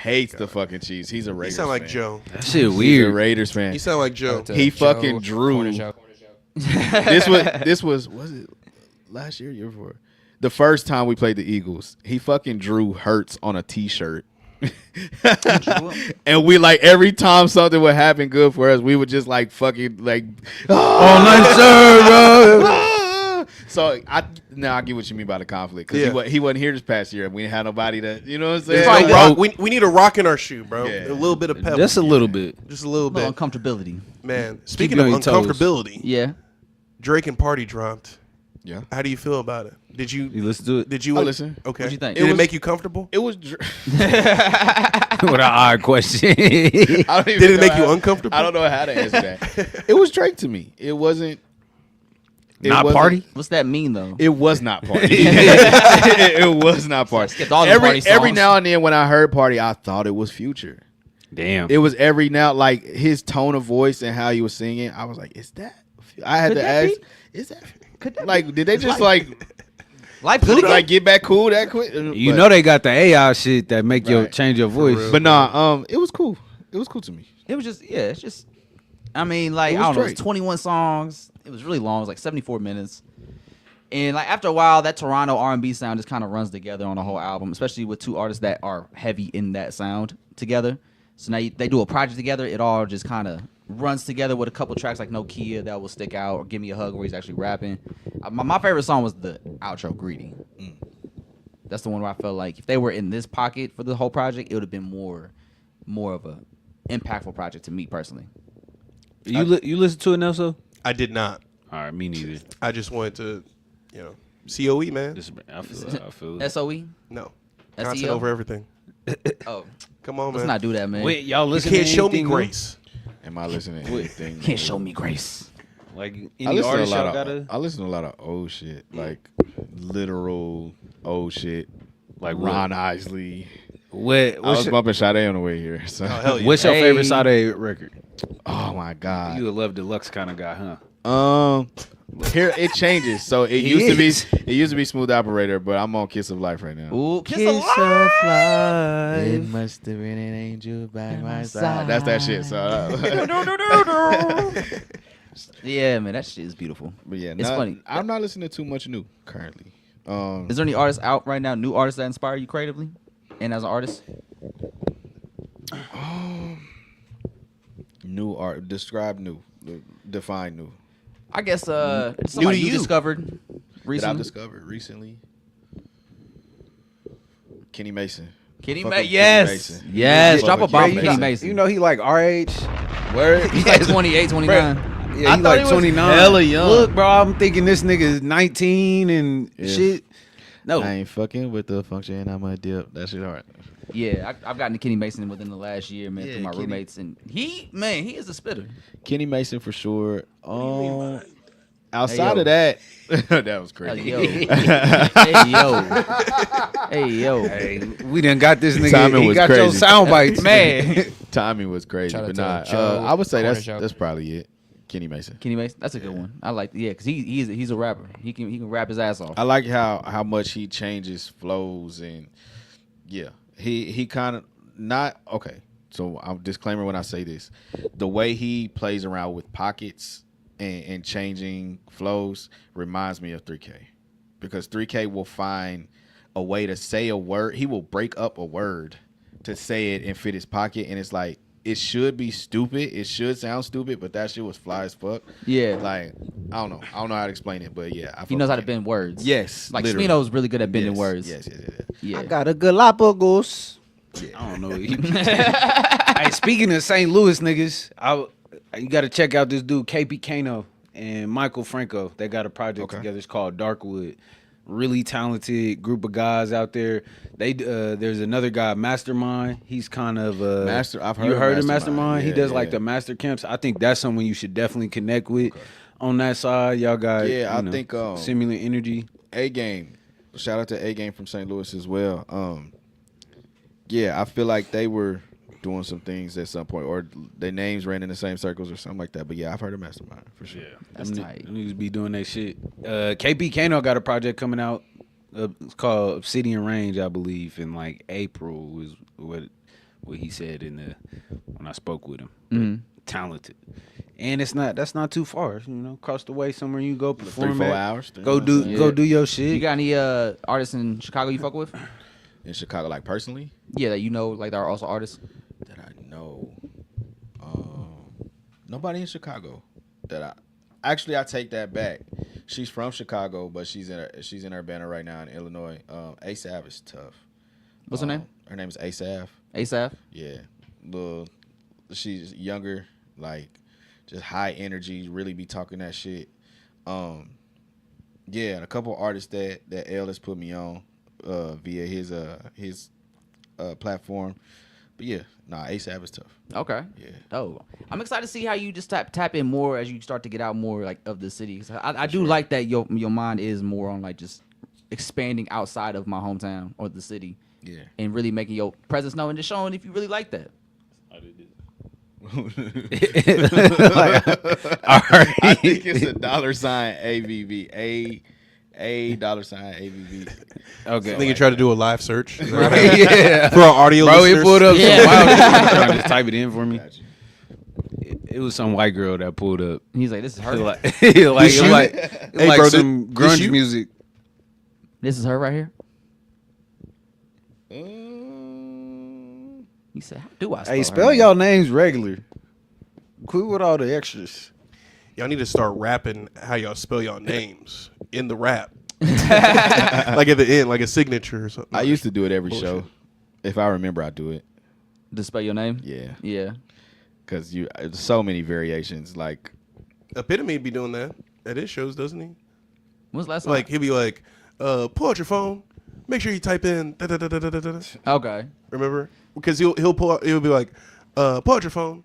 hates the fucking Chiefs. He's a He Raiders. sound like fan. Joe. That shit He's a weird. Raiders fan. He sound like Joe. He fucking drew. Corner Joe. This was it last year, year before? The first time we played the Eagles, he fucking drew Hurts on a T-shirt. And we like every time something would happen good for us, we would just like fucking like Oh, nice, sir, bro. ah. So I get what you mean by the conflict because Yeah. he wasn't here this past year and we didn't have nobody to you know what I'm There's saying. no like- rock. We need a rock in our shoe, bro. Yeah. A little bit of pebble. Just a little bit. Just a little Little bit. uncomfortability. Man, speaking you of on your toes. uncomfortability, Yeah. Drake and Party dropped Yeah. How do you feel about it? Did you listen to it? Did you I listen. Okay. What'd you think? Did it was- make you comfortable? It was. What an odd question. Did Did it make you uncomfortable? I don't know how to answer that. It was Drake to me. It wasn't. Not wasn't- party? What's that mean though? It was not party. it was not party. skipped all the party Every songs. now and then when I heard party, I thought it was Future. Damn. It was every now, like his tone of voice and how he was singing. I was like, "Is that?" I had Could to that ask, be? "Is that?" Could that Like, did they just like Life get back cool that quick? You know they got the AI shit that make you Right. change your voice. But nah, it was cool. It was cool to me. It was just it's just. I mean, like It I was don't know, Drake. it's 21 songs. It was really long. It was like 74 minutes. And like after a while, that Toronto R&B sound just kind of runs together on the whole album, especially with two artists that are heavy in that sound together. So now they do a project together. It all just kind of runs together with a couple tracks like Nokia that will stick out, or Give Me a Hug where he's actually rapping. My favorite song was the outro, Greedy. That's the one where I felt like if they were in this pocket for the whole project, it would have been more of a impactful project to me personally. You listen to it, Nelson? I did not. All right, me neither. I just wanted to, COE, man. I feel it. SOE? No. SEO? Content over everything. Oh, Come on, let's man. not do that, man. Wait, y'all You listen can't to show me anything new? grace. Am I listening to anything? Can't show me grace. Like I any listen, to a artist y'all lot gotta of, I listen to a lot of old shit, like literal old shit, like Ron Isley. What I was what's, your, bumping Sade on the way here. So. Oh, hell yeah. what's your Hey. favorite Sade record? Oh my god. You a Love Deluxe kind of guy, huh? Here it changes. So it used to be Smooth Operator, but I'm on Kiss of Life right now. Ooh, Kiss of Life. It must have been an angel by my side. That's that shit. So, Yeah, man, that shit is beautiful. but yeah, It's funny. I'm not listening to too much new currently. Is there any artists out right now, new artists that inspire you creatively and as an artist? New art. Describe new. Define new. I guess somebody to you you. discovered That I've recently. discovered recently. Kenny Mason. Kenny Fuck Mason. with Yes. Kenny Mason. Yes. Fuck Drop a with bomb Kenny for Kenny Mason. Mason. You know he like our age. Word. He's like 28, 29. Yeah, I he thought like he was 29. hella young. Look, bro, I'm thinking this nigga is 19 and Yeah. shit. No, I ain't fucking with the function. I'm a dip. That shit hard. Yeah, I've gotten to Kenny Mason within the last year, man, Yeah, through my Kenny. roommates. And he is a spitter. Kenny Mason for sure. mean Outside Hey, of that, that was Hey, crazy. yo. Hey, yo. Hey, yo. hey, we done got this nigga. Timing He was got your crazy. sound bites, Man. Timing was crazy, Shout out but to nah. Joe, I would say Corner that's Joe. probably it. Kenny Mason. Kenny Mason, that's a good one. I like, because he's a rapper. He can rap his ass off. I like how much he changes flows and yeah, he kind of not okay. So I'm disclaimer when I say this, the way he plays around with pockets and changing flows reminds me of 3K, because 3K will find a way to say a word. He will break up a word to say it and fit his pocket, and it's like it should be stupid. It should sound stupid, but that shit was fly as fuck. Yeah. Like I don't know how to explain it, but yeah, He knows how to bend words. Yes, Like literally. Smino's really good at bending Yes, words. Yes. Yeah. got a Galapagos. I don't know. Hey, speaking of St. Louis niggas, you got to check out this dude KP Kano and Michael Franco. They got a project Okay. together. It's called Darkwood. Really talented group of guys out there. They there's another guy, Mastermind. He's kind of I've heard you of heard of Mastermind. Mastermind? He Yeah, does like yeah. the master camps. I think that's someone you should definitely connect with. On that side, y'all got Yeah, I you know, think, similar energy. A Game. Shout out to A Game from St. Louis as well. Yeah, I feel like they were doing some things at some point, or their names ran in the same circles or something like that. But yeah, I've heard of Mastermind for sure. That's Them tight. niggas be doing that shit. KP Kano got a project coming out. It's called Obsidian Range, I believe, in like April is what he said when I spoke with him. But talented, and that's not too far. You know, across the way somewhere you go perform 3-4 at. hours. Go do your shit. You got any artists in Chicago you fuck with? in Chicago, like personally, Yeah, that you know, like that are also artists. that I know. Nobody in Chicago that I take that back. She's from Chicago, but she's in Urbana right now in Illinois. ASAP is tough. What's her name? Her name is ASAP. Asaph. Yeah, she's younger, like just high energy, really be talking that shit. Yeah, and a couple artists that L has put me on via his platform. But yeah, ASAP is tough. Okay. Yeah. Oh, I'm excited to see how you just tap in more as you start to get out more like of the city. I do like that your mind is more on like just expanding outside of my hometown or the city. Yeah. And really making your presence known and just showing if you really like that. I think it's a $AVV. A $AVV. Okay. I think you tried to do a live search. Right. Yeah. For our audio Bro, he listeners. pulled up Yeah. some wild shit. Trying to just type it in for me. It was some white girl that pulled up. He's like, this is her. Like bro, some this grunge you? music. This is her right here. He said, how do I spell Hey, her spell name? y'all names regular. Quit with all the extras. Y'all need to start rapping how y'all spell y'all names in the rap. Like at the end, like a signature or something. I used to do it every Bullshit. show. If I remember, I do it. To spell your name? Yeah, Yeah. because there's so many variations. Like, Epitome be doing that at his shows, doesn't he? When's the last time? Like he'll be like, pull out your phone, make sure you type in da da da da da da da. Okay. Remember? Because he'll pull out, he'll be like, pull out your phone,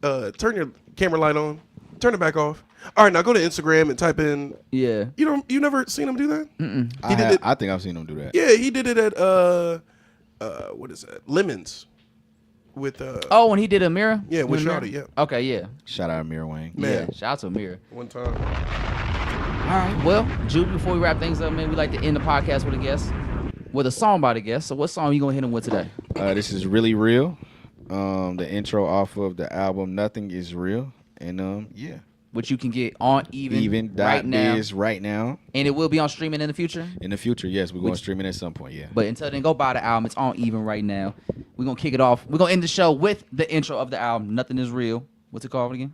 turn your camera light on, turn it back off. All right, now go to Instagram and type in. Yeah. You never seen him do that? Mm-mm. I think I've seen him do that. Yeah, he did it at what is that? Lemons with Oh, when he did Amira? yeah, with Amira? Shawty, yeah. Okay, yeah. Shout out Amir Wayne. Man. Yeah. Shout out to Amira. One time. All right. Well, Jooby, before we wrap things up, man, we like to end the podcast with a guest. With a song by the guest. So what song you gonna hit him with today? This is Really Real. The intro off of the album Nothing Is Real. And yeah. Which you can get on even right now. Biz right now. And it will be on streaming in the future. In the future, yes, we're going streaming at some point, yeah. But until then, go buy the album. It's on even right now. We're gonna kick it off. We're gonna end the show with the intro of the album. Nothing is real. What's it called again?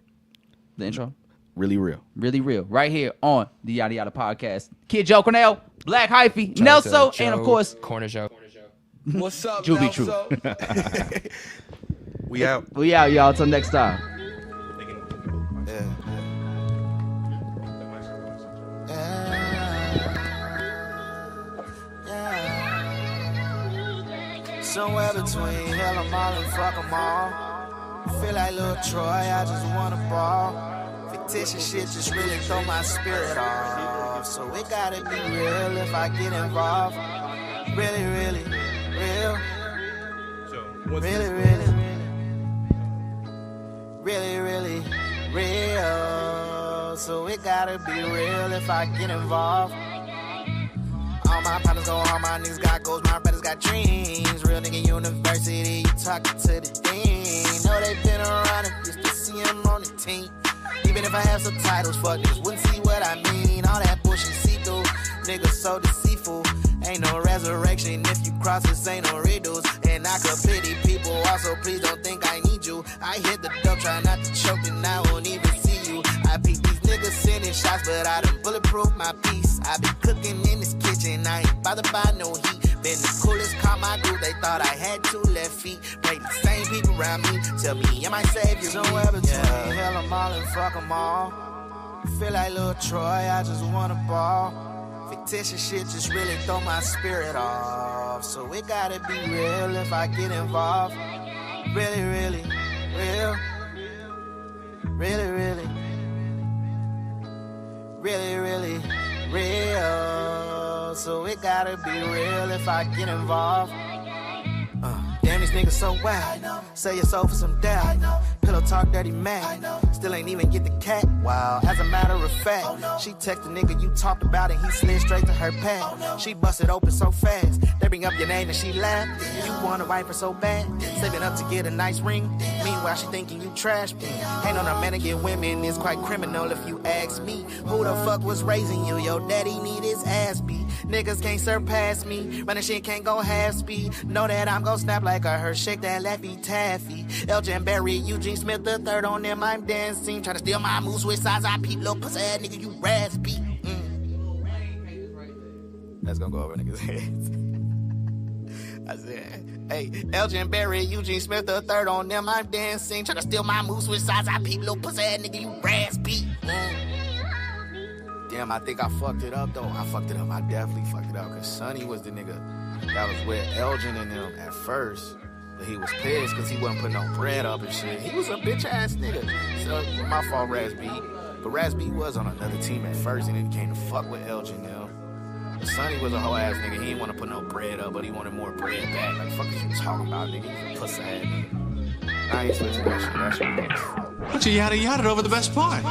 The intro? Really Real. Really real. Right here on the Yadda Yadda podcast. Kid Joe Cornell, Black Hyphy, Nelso, and of course, Corner Joe. What's up, Jooby Truth. We out. We out, y'all. Till next time. Somewhere between hell and mall and fuck 'em all. Feel like Lil Troy, I just wanna ball. Fictitious shit just really throw my spirit off. So it gotta be real if I get involved. Really, really, real. Really, really, really, really, real. So it gotta be real if I get involved. All my partners go, all my niggas got goals, my brothers got dreams. Real nigga university, you talking to the dean. Know they been around and used to see him on the team. Even if I have some titles, fuck niggas wouldn't see what I mean. All that bullshit see through, niggas so deceitful. Ain't no resurrection if you cross this, ain't no riddles. And I could pity people, also please don't think I need you. I hit the dope, try not to choke, and I won't even see you. I peep these niggas sending shots, but I done bulletproof my piece. I been cooking in this kitchen, I ain't bothered by no heat. Been the coolest car my group, they thought I had 2 left feet. Pray the same people around me, tell me am I savior? Somewhere between hell and mall and fuck 'em all. Feel like Lil Troy, I just wanna ball. Fictitious shit just really throw my spirit off. So it gotta be real if I get involved. Really, really, real. Really, really, really, really, real. So it gotta be real if I get involved. Damn, these niggas so wild. Sell your soul for some doubt. Pillow talk dirty mad. Still ain't even get the cat. Wow, as a matter of fact, she text the nigga you talked about and he slid straight to her pad. She busted open so fast. They bring up your name and she laughed. You wanna wipe her so bad. Saving up to get a nice ring. Meanwhile, she thinking you trash. Ain't no man to get women. It's quite criminal if you ask me. Who the fuck was raising you? Your daddy need his ass beat. Niggas can't surpass me. Running shit can't go half speed. Know that I'm gon' snap like a her. Shake that Laffy Taffy. Elgin Berry, Eugene Smith the third on them. I'm dancing. Tryna steal my moves. Switch sides. I peep. Little pussy ass nigga, you raspy. That's gonna go over niggas' heads. I said, hey, Elgin Berry, Eugene Smith the third on them. I'm dancing. Tryna steal my moves. Switch sides. I peep. Little pussy ass nigga, you raspy. Damn, I think I fucked it up, though. I fucked it up. I definitely fucked it up. Because Sonny was the nigga that was with Elgin and them at first. But he was pissed because he wasn't putting no bread up and shit. He was a bitch-ass nigga. So, my fault, Raz B. But Raz B was on another team at first and then came to fuck with Elgin now. But Sonny was a whole ass nigga. He didn't want to put no bread up, but he wanted more bread back. Like, fuck is you talking about, nigga? You pussy ass nigga. I ain't switching that shit. That shit. But you yada over the best part.